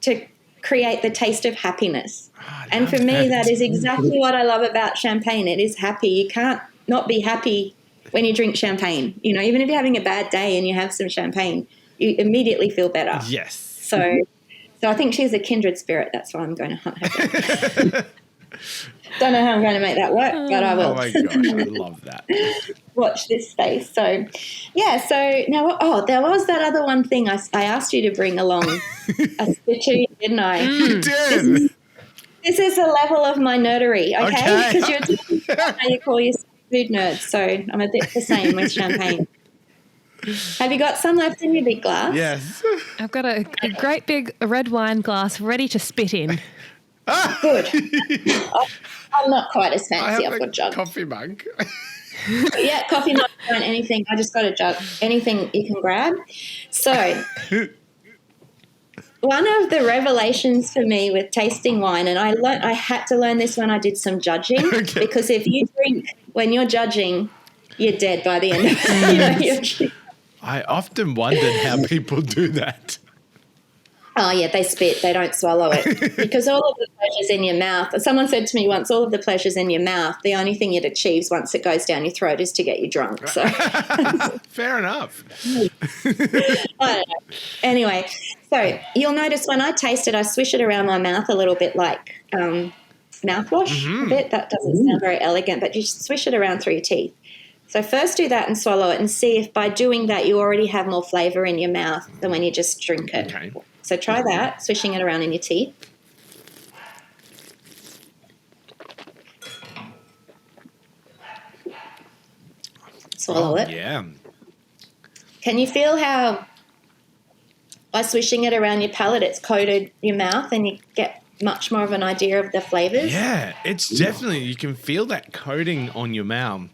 to create the taste of happiness. And for me, that is exactly what I love about champagne. It is happy. You can't not be happy when you drink champagne. Even if you're having a bad day and you have some champagne, you immediately feel better. Yes. So I think she's a kindred spirit. That's why I'm going to hunt her down. Don't know how I'm going to make that work, but I will. Oh, my gosh. I love that. Watch this space. So now, there was that other one thing I asked you to bring along. I switched you, didn't I? You did. This is a level of my nerdery, okay? Because you're talking about how you call yourself food nerds, so I'm a bit the same with champagne. Have you got some left in your big glass? Yes. I've got a great big red wine glass ready to spit in. Good. I'm not quite as fancy. I've got a jug. Coffee mug. Yeah, coffee mug, anything. I just got a jug. Anything you can grab. So one of the revelations for me with tasting wine, and I had to learn this when I did some judging, because if you drink when you're judging, you're dead by the end of it. I often wondered how people do that. Oh, yeah, they spit. They don't swallow it. Because all of the pleasure's in your mouth. Samoan said to me once, all of the pleasure's in your mouth. The only thing it achieves once it goes down your throat is to get you drunk. So Fair enough. I don't know. Anyway, so you'll notice when I taste it, I swish it around my mouth a little bit like mouthwash a bit. That doesn't sound very elegant, but you swish it around through your teeth. So first do that and swallow it and see if by doing that you already have more flavour in your mouth than when you just drink it. Okay. So try that, swishing it around in your teeth. Swallow it. Yeah. Can you feel how by swishing it around your palate it's coated your mouth and you get much more of an idea of the flavours? Yeah, it's definitely, you can feel that coating on your mouth.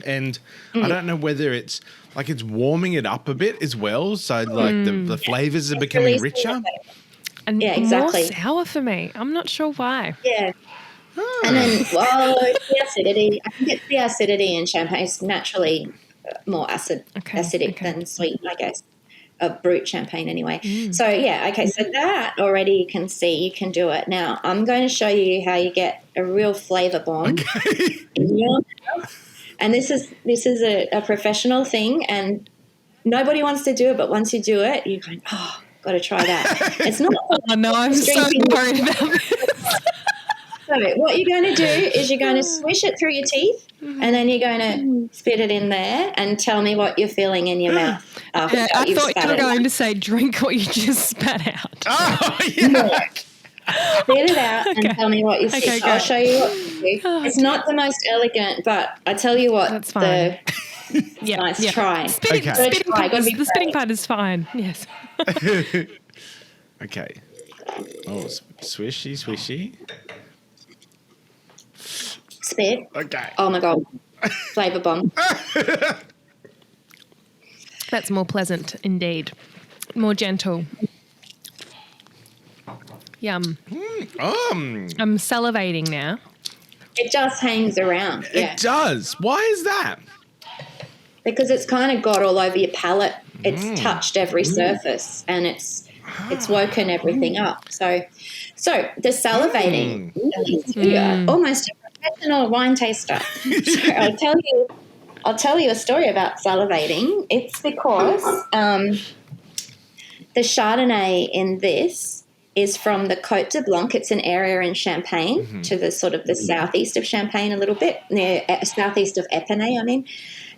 And I don't know whether it's like it's warming it up a bit as well. So like the flavours are becoming richer. And exactly. more sour for me. I'm not sure why. Yeah. And then, the acidity. I think it's the acidity in champagne. It's naturally more acidic than sweet, I guess, of brut champagne anyway. So, so that already you can see you can do it. Now, I'm going to show you how you get a real flavour bomb in your mouth. And this is a professional thing, and nobody wants to do it, but once you do it, you're going, got to try that. It's not. Oh no, I'm so worried about this. So what you're going to do is you're going to swish it through your teeth, and then you're going to spit it in there and tell me what you're feeling in your mouth. I thought you were going to say drink what you just spat out. Oh, yeah. Spit it out and tell me what you see. Okay, I'll show you what to do. It's not the most elegant, but I tell you what, that's fine. Nice try. The spitting part is fine. Yes. Okay. Oh, swishy. Spit. Okay. Oh my God. Flavour bomb. That's more pleasant indeed. More gentle. Yum. I'm salivating now. It just hangs around. Yeah. It does. Why is that? Because it's kind of got all over your palate. It's touched every surface, and It's woken everything up. So the salivating, you're almost a professional wine taster. So I'll tell you a story about salivating. It's because the Chardonnay in this is from the Côte de Blanc. It's an area in Champagne to the sort of the southeast of Champagne a little bit, near southeast of Epernay, I mean.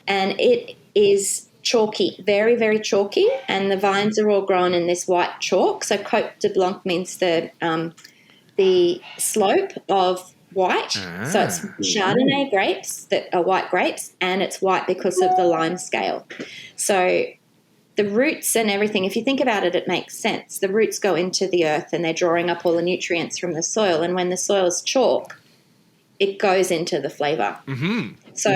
And it is chalky, very, very chalky, and the vines are all grown in this white chalk. So Côte de Blanc means the slope of white. So it's Chardonnay grapes that are white grapes, and it's white because of the lime scale. So the roots and everything, if you think about it, it makes sense. The roots go into the earth and they're drawing up all the nutrients from the soil. And when the soil's chalk, it goes into the flavour. So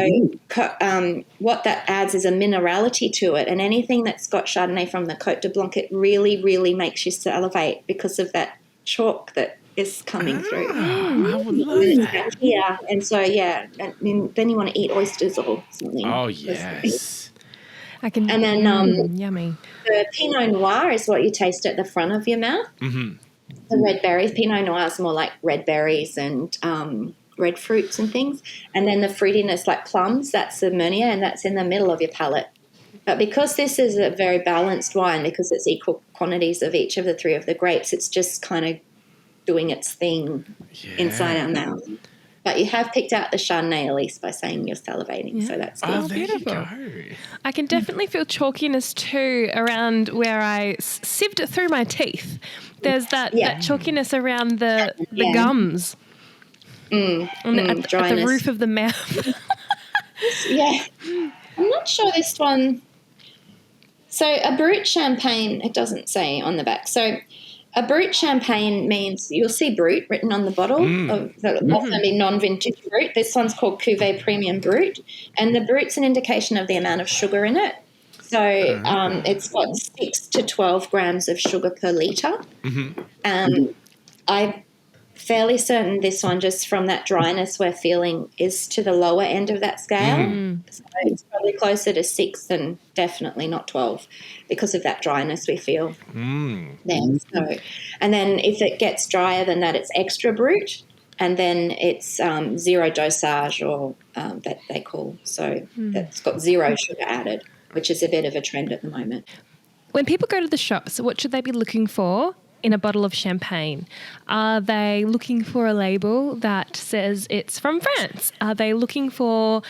what that adds is a minerality to it. And anything that's got Chardonnay from the Côte de Blanc, it really, really makes you salivate because of that chalk that is coming through. I would love that. Yeah. And so, yeah, and then you want to eat oysters or something. Oh, yes. And then yummy. The Pinot Noir is what you taste at the front of your mouth. The red berries. Pinot Noir is more like red berries and red fruits and things. And then the fruitiness like plums, that's the Meunier, and that's in the middle of your palate. But because this is a very balanced wine, because it's equal quantities of each of the three of the grapes, it's just kind of doing its thing inside our mouth. But you have picked out the Chardonnay, Elise, by saying you're salivating, so that's good. Oh, there you beautiful. go. I can definitely feel chalkiness too around where I sieved it through my teeth. There's that chalkiness around the gums and at the roof of the mouth. Yeah. I'm not sure this one. So a Brut Champagne, it doesn't say on the back. So a Brut Champagne means, you'll see Brut written on the bottle. That's going to be non-vintage Brut. This one's called Cuvée Premium Brut. And the Brut's an indication of the amount of sugar in it. So it's got 6 to 12 grams of sugar per litre. I'm fairly certain this one, just from that dryness we're feeling, is to the lower end of that scale. So it's probably closer to 6 and definitely not 12 because of that dryness we feel then. So, and then if it gets drier than that, it's extra Brut, and then it's zero dosage, or that they call. So that's got zero sugar added, which is a bit of a trend at the moment. When people go to the shops, what should they be looking for in a bottle of champagne? Are they looking for a label that says it's from France? Are they looking for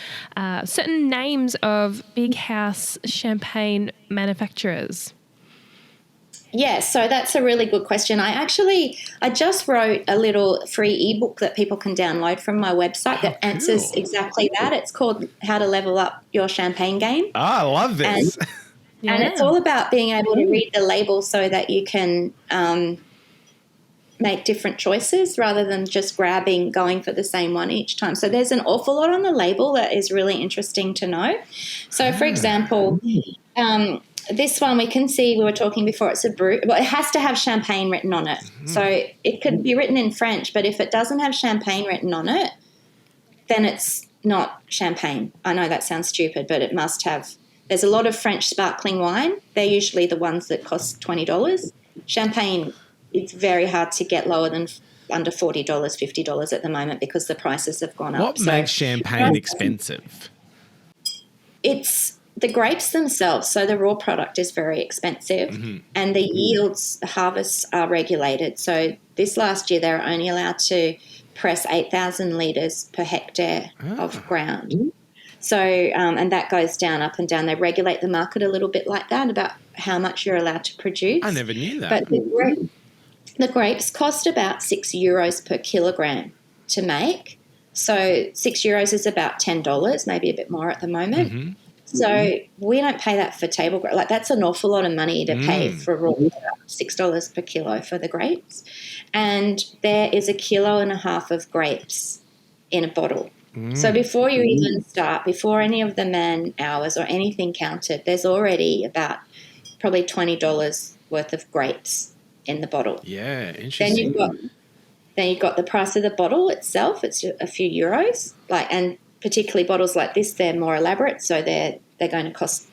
certain names of big house champagne manufacturers? Yeah, so that's a really good question. I just wrote a little free ebook that people can download from my website that answers exactly that. It's called How to Level Up Your Champagne Game. I love this. And it's all about being able to read the label so that you can make different choices rather than just going for the same one each time. So there's an awful lot on the label that is really interesting to know. So, for example, this one we can see, we were talking before, it's a Brut. Well, it has to have champagne written on it. So it could be written in French, but if it doesn't have champagne written on it, then it's not champagne. I know that sounds stupid, but it must have. There's a lot of French sparkling wine. They're usually the ones that cost $20. Champagne, it's very hard to get lower than under $40, $50 at the moment because the prices have gone up. What makes champagne expensive? It's the grapes themselves. So the raw product is very expensive and the yields, the harvests are regulated. So this last year they were only allowed to press 8,000 litres per hectare of ground. So, and that goes down, up and down. They regulate the market a little bit like that about how much you're allowed to produce. I never knew that. But the grapes cost about €6 per kilogram to make. So €6 is about $10, maybe a bit more at the moment. So we don't pay that for table grapes. Like that's an awful lot of money to pay for raw $6 per kilo for the grapes. And there is 1.5 kilos of grapes in a bottle. So before you even start, before any of the man hours or anything counted, there's already about probably $20 worth of grapes in the bottle. Yeah, interesting. Then you've got the price of the bottle itself. It's a few euros. And particularly bottles like this, they're more elaborate, so they're going to cost,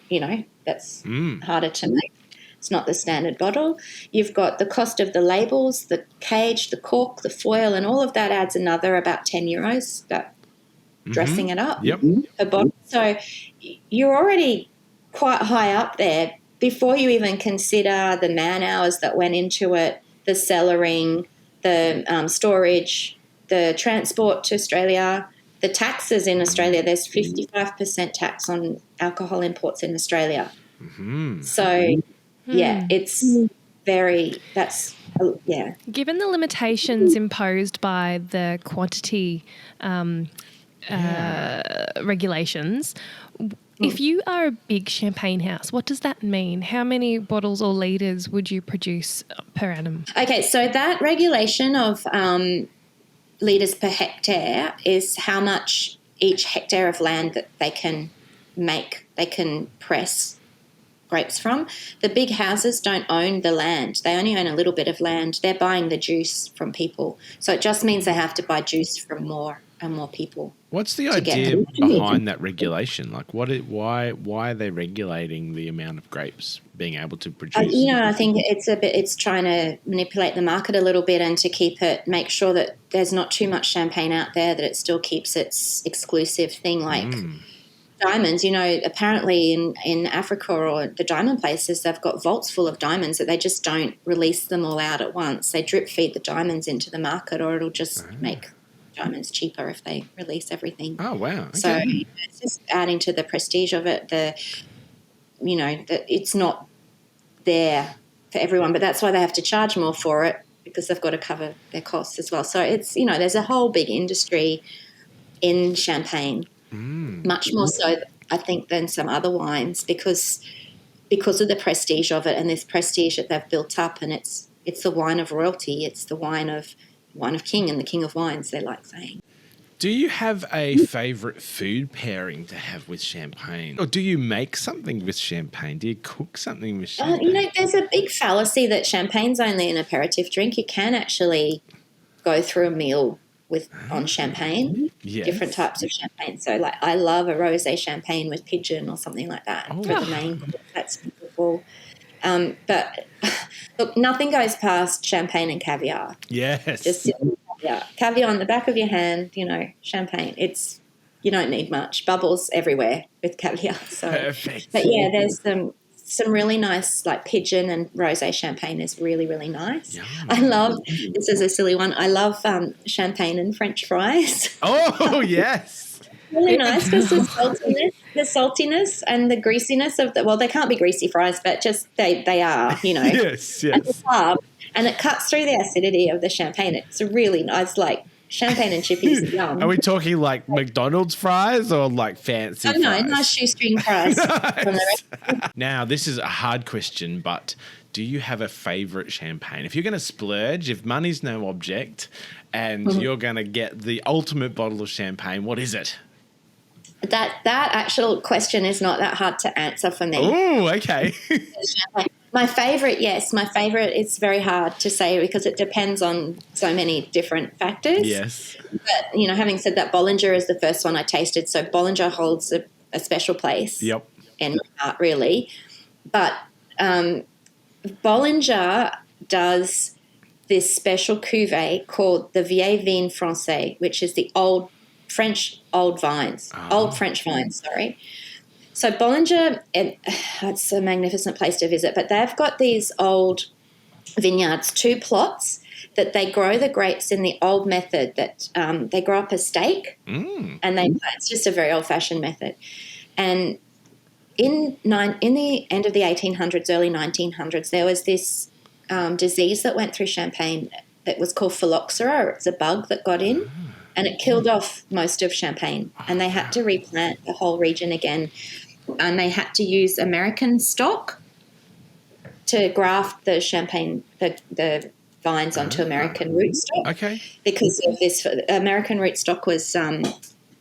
that's harder to make. It's not the standard bottle. You've got the cost of the labels, the cage, the cork, the foil, and all of that adds another about €10, about dressing it up per bottle. So you're already quite high up there before you even consider the man hours that went into it, the cellaring, the storage, the transport to Australia, the taxes in Australia. There's 55% tax on alcohol imports in Australia. So, it's Given the limitations imposed by the quantity regulations, if you are a big champagne house, what does that mean? How many bottles or litres would you produce per annum? Okay, so that regulation of litres per hectare is how much each hectare of land that they can press grapes from. The big houses don't own the land. They only own a little bit of land. They're buying the juice from people. So it just means they have to buy juice from more and more people. What's the idea behind that regulation? Like, why are they regulating the amount of grapes being able to produce? I think it's trying to manipulate the market a little bit and to make sure that there's not too much champagne out there, that it still keeps its exclusive thing like diamonds. Apparently in Africa or the diamond places, they've got vaults full of diamonds that they just don't release them all out at once. They drip feed the diamonds into the market, or it'll just make diamonds cheaper if they release everything. Oh, wow. Okay. So it's just adding to the prestige of it. It's not there for everyone, but that's why they have to charge more for it, because they've got to cover their costs as well. So it's, there's a whole big industry in champagne, much more so, I think, than some other wines because of the prestige of it and this prestige that they've built up. And it's the wine of royalty. It's the wine of king and the king of wines, they like saying. Do you have a favourite food pairing to have with champagne? Or do you make something with champagne? Do you cook something with champagne? There's a big fallacy that champagne's only an aperitif drink. You can actually go through a meal on champagne, different types of champagne. So, like, I love a rosé champagne with pigeon or something like that for the main course. That's beautiful. But look, nothing goes past champagne and caviar. Yes. Just caviar on the back of your hand, champagne. You don't need much. Bubbles everywhere with caviar. So, perfect. But yeah, there's some really nice, like, pigeon and rosé champagne is really, really nice. Yum. I love, this is a silly one, I love champagne and French fries. Oh, yes. Really nice because the saltiness and the greasiness of they can't be greasy fries, but just they are, Yes. And the carb, and it cuts through the acidity of the champagne. It's really nice, like champagne and chippies. Yum. Are we talking like McDonald's fries or like fancy fries? No, nice shoestring fries. Nice. Now, this is a hard question, but do you have a favourite champagne? If you're going to splurge, if money's no object, and you're going to get the ultimate bottle of champagne, what is it? That actual question is not that hard to answer for me. Oh, okay. My favourite, yes. My favourite, it's very hard to say because it depends on so many different factors. Yes. But, having said that, Bollinger is the first one I tasted. So Bollinger holds a special place in my heart, really. But Bollinger does this special cuvée called the Vieille Vin Français, which is the old French vines. Sorry. So Bollinger, it's a magnificent place to visit, but they've got these old vineyards, 2 plots that they grow the grapes in the old method that they grow up a stake, and it's just a very old-fashioned method. And in the end of the 1800s, early 1900s, there was this disease that went through Champagne that was called phylloxera. It's a bug that got in, and it killed off most of Champagne, and they had to replant the whole region again, and they had to use American stock to graft the Champagne, the vines onto American rootstock. Okay. Because of this, American rootstock was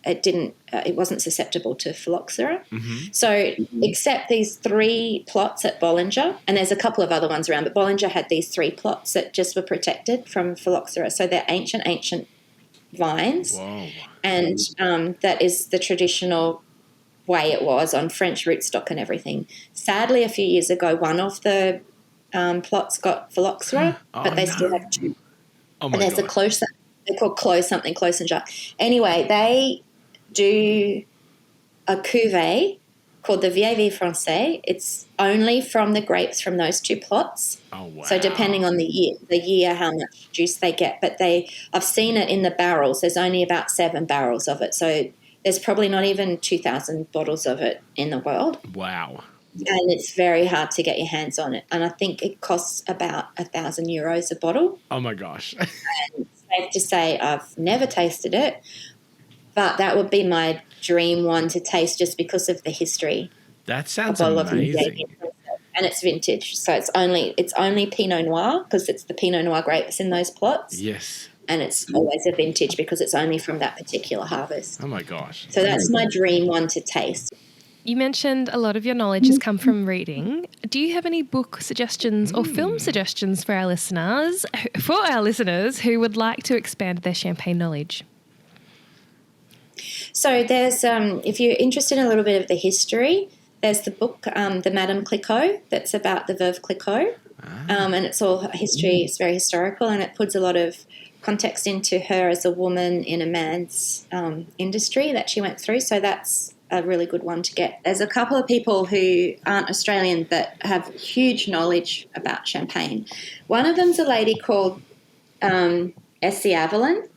it wasn't susceptible to phylloxera. So except these 3 plots at Bollinger, and there's a couple of other ones around, but Bollinger had these 3 plots that just were protected from phylloxera. So they're ancient vines. Whoa. And that is the traditional way it was on French rootstock and everything. Sadly, a few years ago, one of the plots got phylloxera, but they still have two. Oh, my and there's God. a close, they're called close something, close and jar. Anyway, they do a cuvée called the Vieille Français. It's only from the grapes from those two plots. Oh, wow. So depending on the year, how much juice they get. But I've seen it in the barrels. There's only about 7 barrels of it. So there's probably not even 2,000 bottles of it in the world. Wow. And it's very hard to get your hands on it. And I think it costs about €1,000 a bottle. Oh, my gosh. And it's safe to say I've never tasted it, but that would be my dream one to taste just because of the history. That sounds bottle of amazing. and it's vintage, so it's only Pinot Noir because it's the Pinot Noir grapes in those plots. Yes. And it's always a vintage because it's only from that particular harvest. Oh, my gosh. So that's my dream one to taste. You mentioned a lot of your knowledge has come from reading. Do you have any book suggestions or film suggestions for our listeners who would like to expand their champagne knowledge? So there's, if you're interested in a little bit of the history, there's the book, the Madame Clicquot, that's about the Veuve Clicquot. And it's all history, it's very historical, and it puts a lot of context into her as a woman in a man's industry that she went through. So that's a really good one to get. There's a couple of people who aren't Australian that have huge knowledge about champagne. One of them's a lady called Essie Avalon.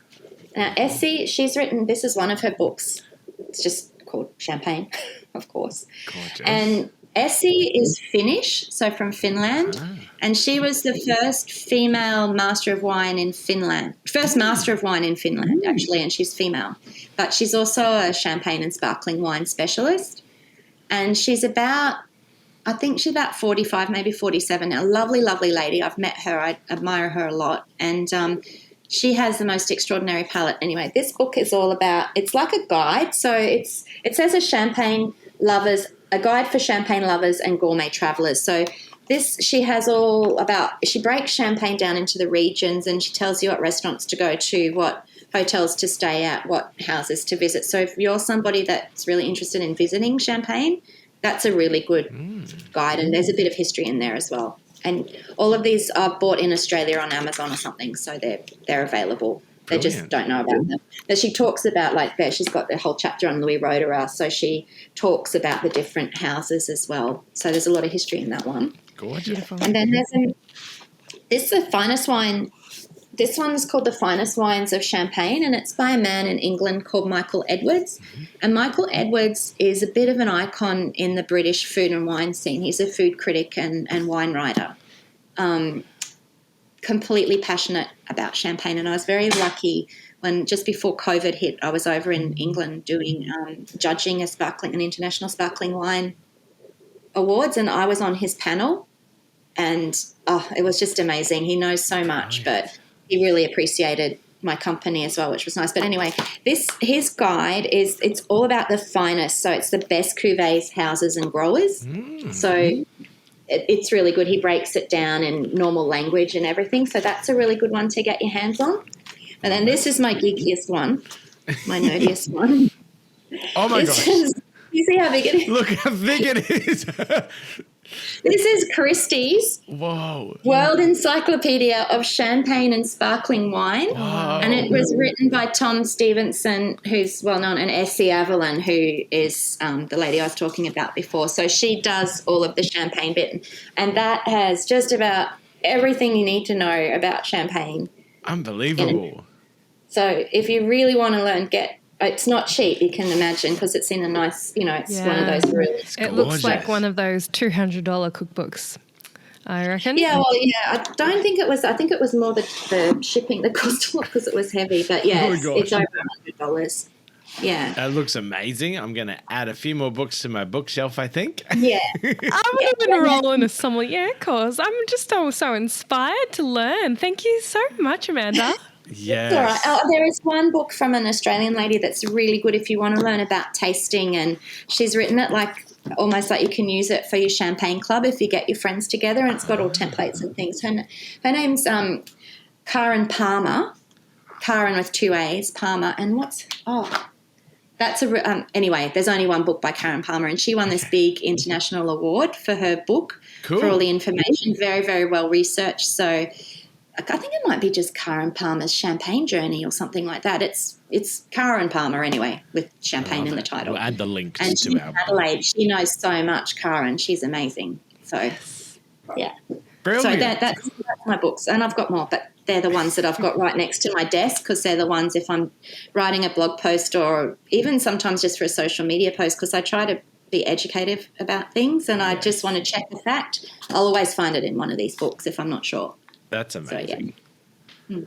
Now, Essie, she's written, this is one of her books. It's just called Champagne, of course. Gorgeous. And Essie is Finnish, so from Finland, and she was the first female master of wine in Finland. First master of wine in Finland, actually, and she's female. But she's also a champagne and sparkling wine specialist. And she's about 45, maybe 47 now. Lovely, lovely lady. I've met her. I admire her a lot. And she has the most extraordinary palate. Anyway, this book is all about, it's like a guide. So it says a guide for champagne lovers and gourmet travellers. So she breaks champagne down into the regions, and she tells you what restaurants to go to, what hotels to stay at, what houses to visit. So if you're somebody that's really interested in visiting Champagne, that's a really good guide, and there's a bit of history in there as well. And all of these are bought in Australia on Amazon or something, so they're available. They just don't know about them. But she talks about, she's got the whole chapter on Louis Roederer, so she talks about the different houses as well. So there's a lot of history in that one. Gorgeous. Beautiful. And then this is the finest wine. This one's called The Finest Wines of Champagne, and it's by a man in England called Michael Edwards. And Michael Edwards is a bit of an icon in the British food and wine scene. He's a food critic and wine writer. Completely passionate about champagne, and I was very lucky when just before COVID hit, I was over in England doing judging an international sparkling wine awards, and I was on his panel, and it was just amazing. He knows so much, but he really appreciated my company as well, which was nice. But anyway, his guide it's all about the finest, so it's the best cuvées, houses, and growers. So it's really good. He breaks it down in normal language and everything. So that's a really good one to get your hands on. And then this is my geekiest one, my nerdiest one. Oh, my gosh. You see how big it is? Look how big it is. This is Christie's World Encyclopedia of Champagne and Sparkling Wine. Wow. And it was written by Tom Stevenson, who's well known, and Essie Avalon, who is the lady I was talking about before. So she does all of the champagne bit. And that has just about everything you need to know about champagne. Unbelievable. So if you really want to learn, it's not cheap, you can imagine, because it's in a nice, it's one of those really. It looks like one of those $200 cookbooks, I reckon. Yeah, well, I don't think it was. I think it was more the shipping that cost a lot because it was heavy. But yeah, it's over $100. Yeah. It looks amazing. I'm going to add a few more books to my bookshelf, I think. Yeah. I'm even rolling a sommelier course. I'm just so inspired to learn. Thank you so much, Amanda. Yes. All right. There is one book from an Australian lady that's really good if you want to learn about tasting, and she's written it almost like you can use it for your champagne club if you get your friends together, and it's got all templates and things. Her name's Karen Palmer, Karen with 2 A's, Palmer, and that's anyway, there's only one book by Karen Palmer, and she won this big international award for her book for all the information. Very, very well researched. So I think it might be just Karen Palmer's Champagne Journey or something like that. It's Karen Palmer anyway, with champagne in the title. We'll add the link and to our Adelaide. She knows so much, Karen. She's amazing. So, yeah. Brilliant. So that's my books, and I've got more, but they're the ones that I've got right next to my desk because they're the ones if I'm writing a blog post or even sometimes just for a social media post, because I try to be educative about things and I just want to check the fact. I'll always find it in one of these books if I'm not sure. That's amazing. So, yeah.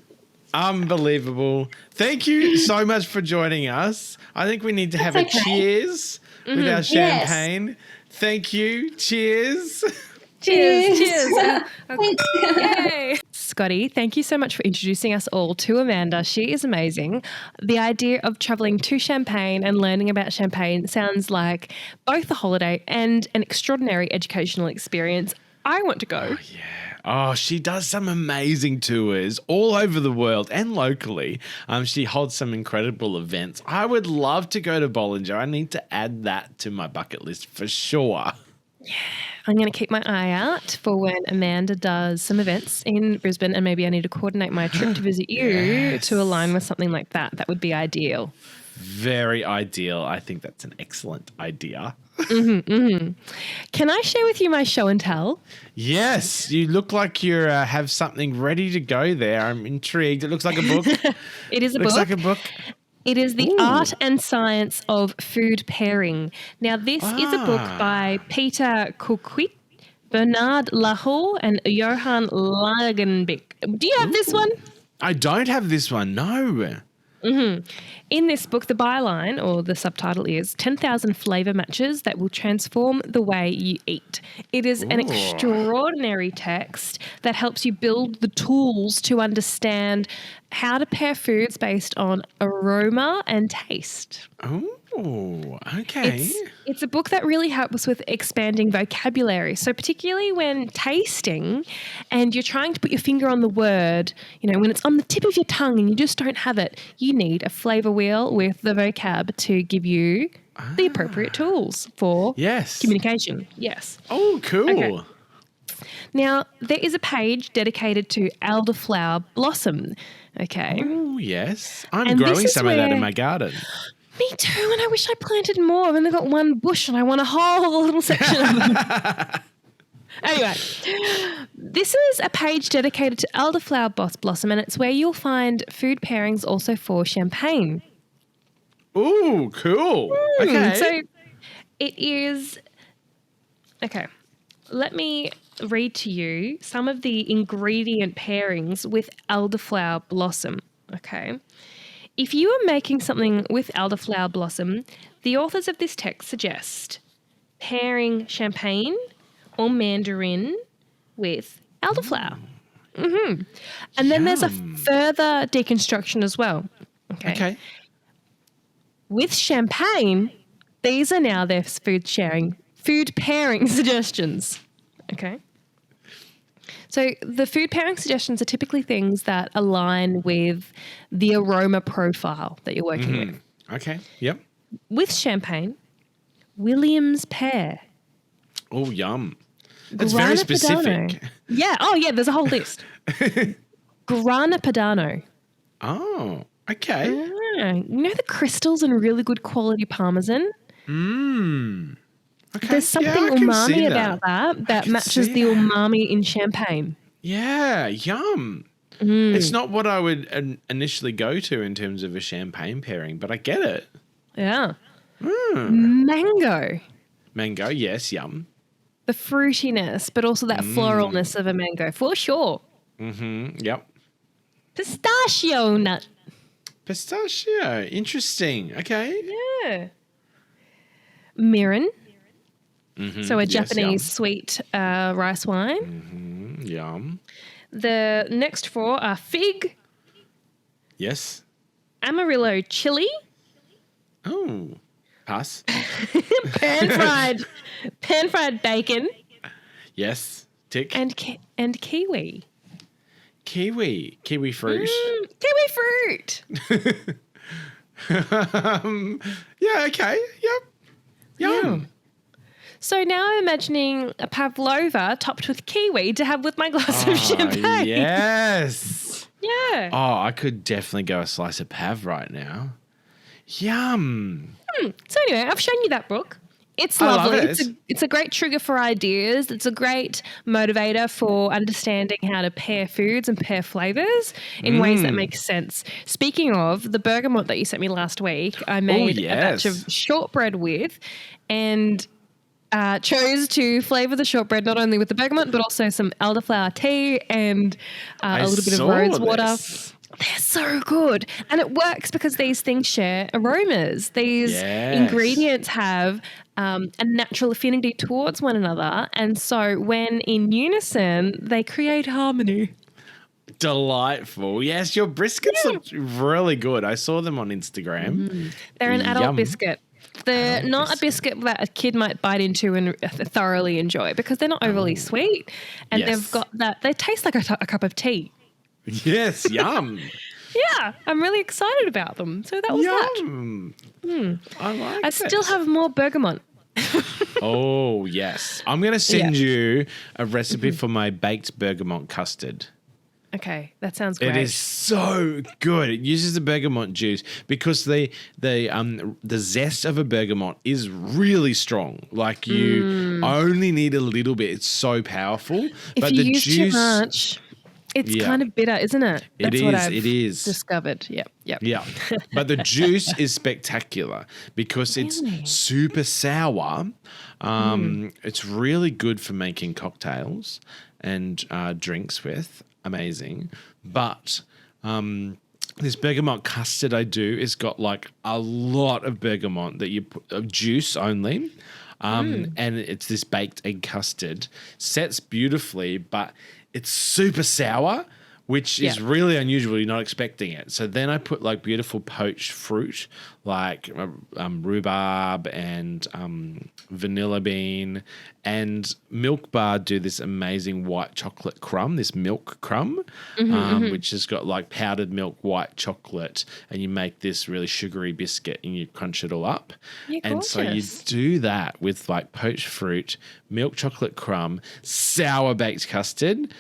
Unbelievable. Thank you so much for joining us. I think we need to have a cheers with our champagne. Yes. Thank you. Cheers. Cheers. Yay. Scotty, thank you so much for introducing us all to Amanda. She is amazing. The idea of travelling to Champagne and learning about Champagne sounds like both a holiday and an extraordinary educational experience. I want to go. Oh, yeah. Oh, she does some amazing tours all over the world and locally. She holds some incredible events. I would love to go to Bollinger. I need to add that to my bucket list for sure. Yeah, I'm going to keep my eye out for when Amanda does some events in Brisbane, and maybe I need to coordinate my trip to visit you to align with something like that. That would be ideal. Very ideal. I think that's an excellent idea. Can I share with you my show and tell? Yes, you look like you have something ready to go there. I'm intrigued. It looks like a book. It is a book. Looks like a book. It is The Art and Science of Food Pairing. Now, this is a book by Peter Clicquot, Bernard Lahore, and Johan Lagenbeck. Do you have this one? I don't have this one, no. In this book, the byline or the subtitle is 10,000 flavour matches that will transform the way you eat. It is an extraordinary text that helps you build the tools to understand how to pair foods based on aroma and taste. Oh, okay. It's a book that really helps with expanding vocabulary. So particularly when tasting and you're trying to put your finger on the word, when it's on the tip of your tongue and you just don't have it, you need a flavour wheel with the vocab to give you the appropriate tools for communication. Yes. Oh, cool. Okay. Now, there is a page dedicated to elderflower blossom. Okay. Oh, yes. I'm growing some of that in my garden. Me too, and I wish I planted more. I've only got one bush and I want a whole little section of them. Anyway, this is a page dedicated to elderflower blossom, and it's where you'll find food pairings also for champagne. Ooh, cool. Okay. So it is... Okay, let me read to you some of the ingredient pairings with elderflower blossom, okay? If you are making something with elderflower blossom, the authors of this text suggest pairing champagne or mandarin with elderflower. And then there's a further deconstruction as well. Okay. With champagne, these are now their food pairing suggestions. Okay. So the food pairing suggestions are typically things that align with the aroma profile that you're working with. Okay, yep. With champagne, Williams pear. Oh, yum. That's very specific. Yeah, there's a whole list. Grana Padano. Oh, okay. You know the crystals and really good quality Parmesan? Okay. There's something umami about that matches the umami in champagne. Yeah, yum. It's not what I would initially go to in terms of a champagne pairing, but I get it. Yeah. Mango. Mango, yes, yum. The fruitiness, but also that floralness of a mango, for sure. Yep. Pistachio nut. Pistachio, interesting. Okay. Yeah. Mirin. So a Japanese sweet rice wine. Yum. The next four are fig. Yes. Amarillo chili. Oh, pass. pan-fried bacon. Yes. Tick. And kiwi. Kiwi fruit. Kiwi fruit. Yeah, okay. Yep. Yum. So now I'm imagining a pavlova topped with kiwi to have with my glass of champagne. Yes. Yeah. Oh, I could definitely go a slice of pav right now. Yum. So anyway, I've shown you that book. It's I love lovely. it. It's a great trigger for ideas. It's a great motivator for understanding how to pair foods and pair flavors in ways that make sense. Speaking of the bergamot that you sent me last week, I made a batch of shortbread with, and chose to flavour the shortbread not only with the bergamot but also some elderflower tea and a little bit of rose water. They're so good. And it works because these things share aromas. These ingredients have a natural affinity towards one another. And so when in unison, they create harmony. Delightful. Yes, your briskets look really good. I saw them on Instagram. They're an adult biscuit. They're not a biscuit that a kid might bite into and thoroughly enjoy because they're not overly sweet. And they've got that. They taste like a cup of tea. Yes, yum. Yeah, I'm really excited about them. So that was that. I like I still have more bergamot. Oh, yes. I'm going to send you a recipe for my baked bergamot custard. Okay, that sounds great. It is so good. It uses the bergamot juice because the zest of a bergamot is really strong. Like you only need a little bit. It's so powerful. If you use too much, it's kind of bitter, isn't it? That's what I've discovered. Yep. Yeah. But the juice is spectacular because it's super sour. It's really good for making cocktails and drinks with. Amazing. But this bergamot custard I do has got like a lot of bergamot that you put juice only. And it's this baked egg custard. Sets beautifully, but it's super sour, which is really unusual. You're not expecting it. So then I put like beautiful poached fruit like rhubarb and vanilla bean, and Milk Bar do this amazing white chocolate crumb, this milk crumb, which has got like powdered milk, white chocolate, and you make this really sugary biscuit and you crunch it all up. And so you do that with like poached fruit, milk chocolate crumb, sour baked custard.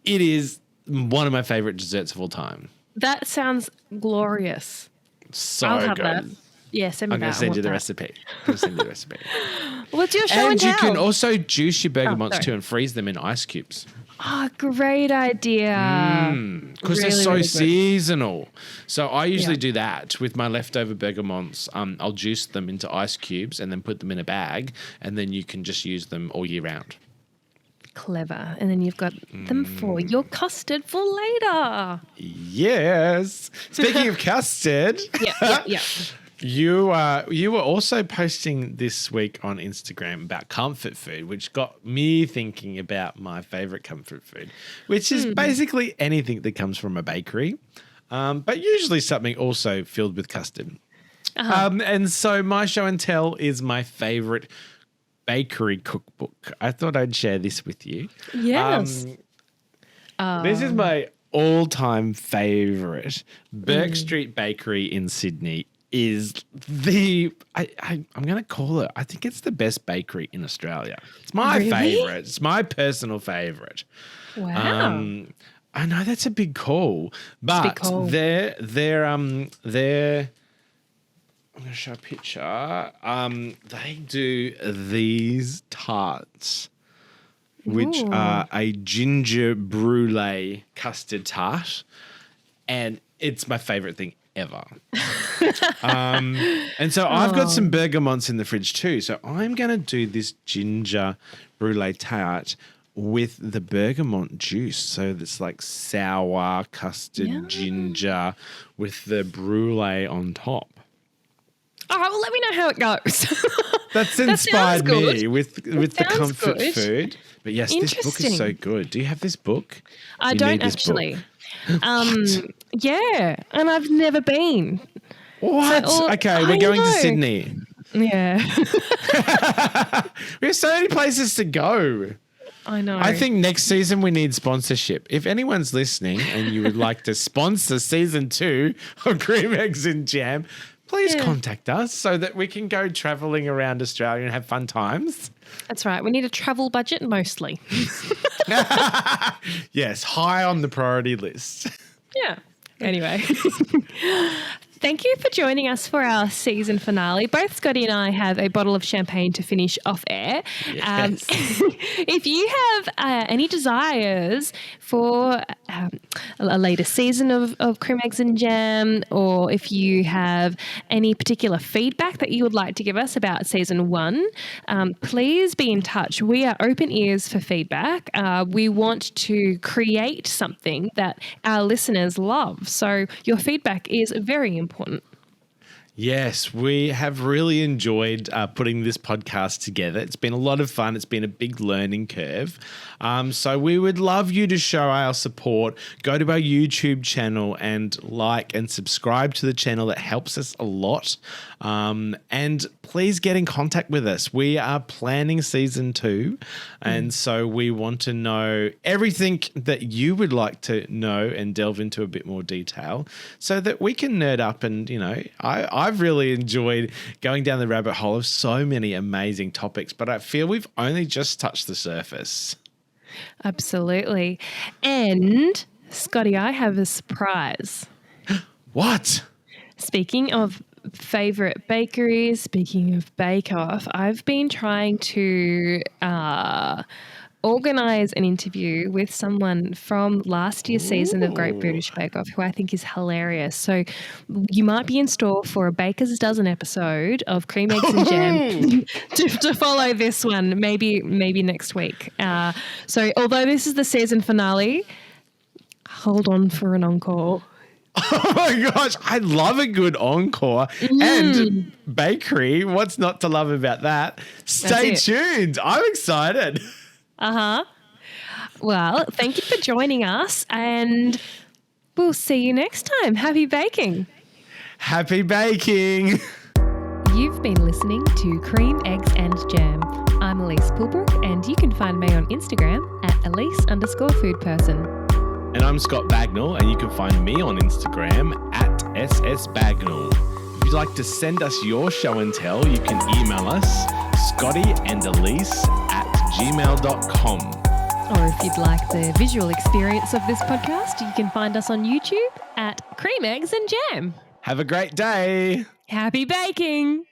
It is one of my favorite desserts of all time. That sounds glorious. So I'll have good. that. Yeah, send me I'm that. going to send you the recipe. What's your show and tell? You can also juice your bergamots too and freeze them in ice cubes. Oh, great idea. Because they're so seasonal. So I usually do that with my leftover bergamots. I'll juice them into ice cubes and then put them in a bag, and then you can just use them all year round. Clever. And then you've got them for your custard for later. Yes. Speaking of custard. Yeah. You were also posting this week on Instagram about comfort food, which got me thinking about my favorite comfort food, which is basically anything that comes from a bakery, but usually something also filled with custard. And so my show and tell is my favorite bakery cookbook. I thought I'd share this with you. Yes. This is my all-time favorite. Burke Street Bakery in Sydney is I'm going to call it, I think it's the best bakery in Australia. It's my favorite. It's my personal favorite. Wow. I know that's a big call, but they're I'm going to show a picture. They do these tarts, which are a ginger brulee custard tart, and it's my favorite thing ever. And so I've got some bergamots in the fridge too. So I'm going to do this ginger brulee tart with the bergamot juice. So it's like sour custard ginger with the brulee on top. All right, well, let me know how it goes. That's inspired me with the comfort food. But yes, this book is so good. Do you have this book? I don't actually. Yeah, and I've never been. What? Okay, we're going to Sydney. Yeah. We have so many places to go. I know. I think next season we need sponsorship. If anyone's listening and you would like to sponsor season 2 of Cream Eggs and Jam, please contact us so that we can go traveling around Australia and have fun times. That's right. We need a travel budget mostly. Yes, high on the priority list. Yeah. Anyway. Thank you for joining us for our season finale. Both Scotty and I have a bottle of champagne to finish off air. Yes. If you have any desires for a later season of Cream Eggs and Jam, or if you have any particular feedback that you would like to give us about season 1, please be in touch. We are open ears for feedback. We want to create something that our listeners love. So your feedback is very important. Yes, we have really enjoyed putting this podcast together. It's been a lot of fun. It's been a big learning curve. So we would love you to show our support. Go to our YouTube channel and like and subscribe to the channel. That helps us a lot. And please get in contact with us. We are planning season 2. And so we want to know everything that you would like to know and delve into a bit more detail so that we can nerd up. And, you know, I've really enjoyed going down the rabbit hole of so many amazing topics, but I feel we've only just touched the surface. Absolutely. And Scotty, I have a surprise. What? Speaking of favorite bakeries, speaking of Bake Off, I've been trying to organize an interview with someone from last year's season of Great British Bake Off, who I think is hilarious. So you might be in store for a Baker's Dozen episode of Cream Eggs and Jam to follow this one, maybe next week. So although this is the season finale, hold on for an encore. Oh my gosh, I love a good encore and bakery. What's not to love about that? Stay tuned. I'm excited. Well, thank you for joining us, and we'll see you next time. Happy baking. Happy baking. You've been listening to Cream, Eggs and Jam. I'm Elise Pulbrook, and you can find me on Instagram at Elise_foodperson. And I'm Scott Bagnall, and you can find me on Instagram at @SSBagnall. If you'd like to send us your show and tell, you can email us scottyandελise@gmail.com. Or if you'd like the visual experience of this podcast, you can find us on YouTube at Cream, Eggs and Jam. Have a great day. Happy baking!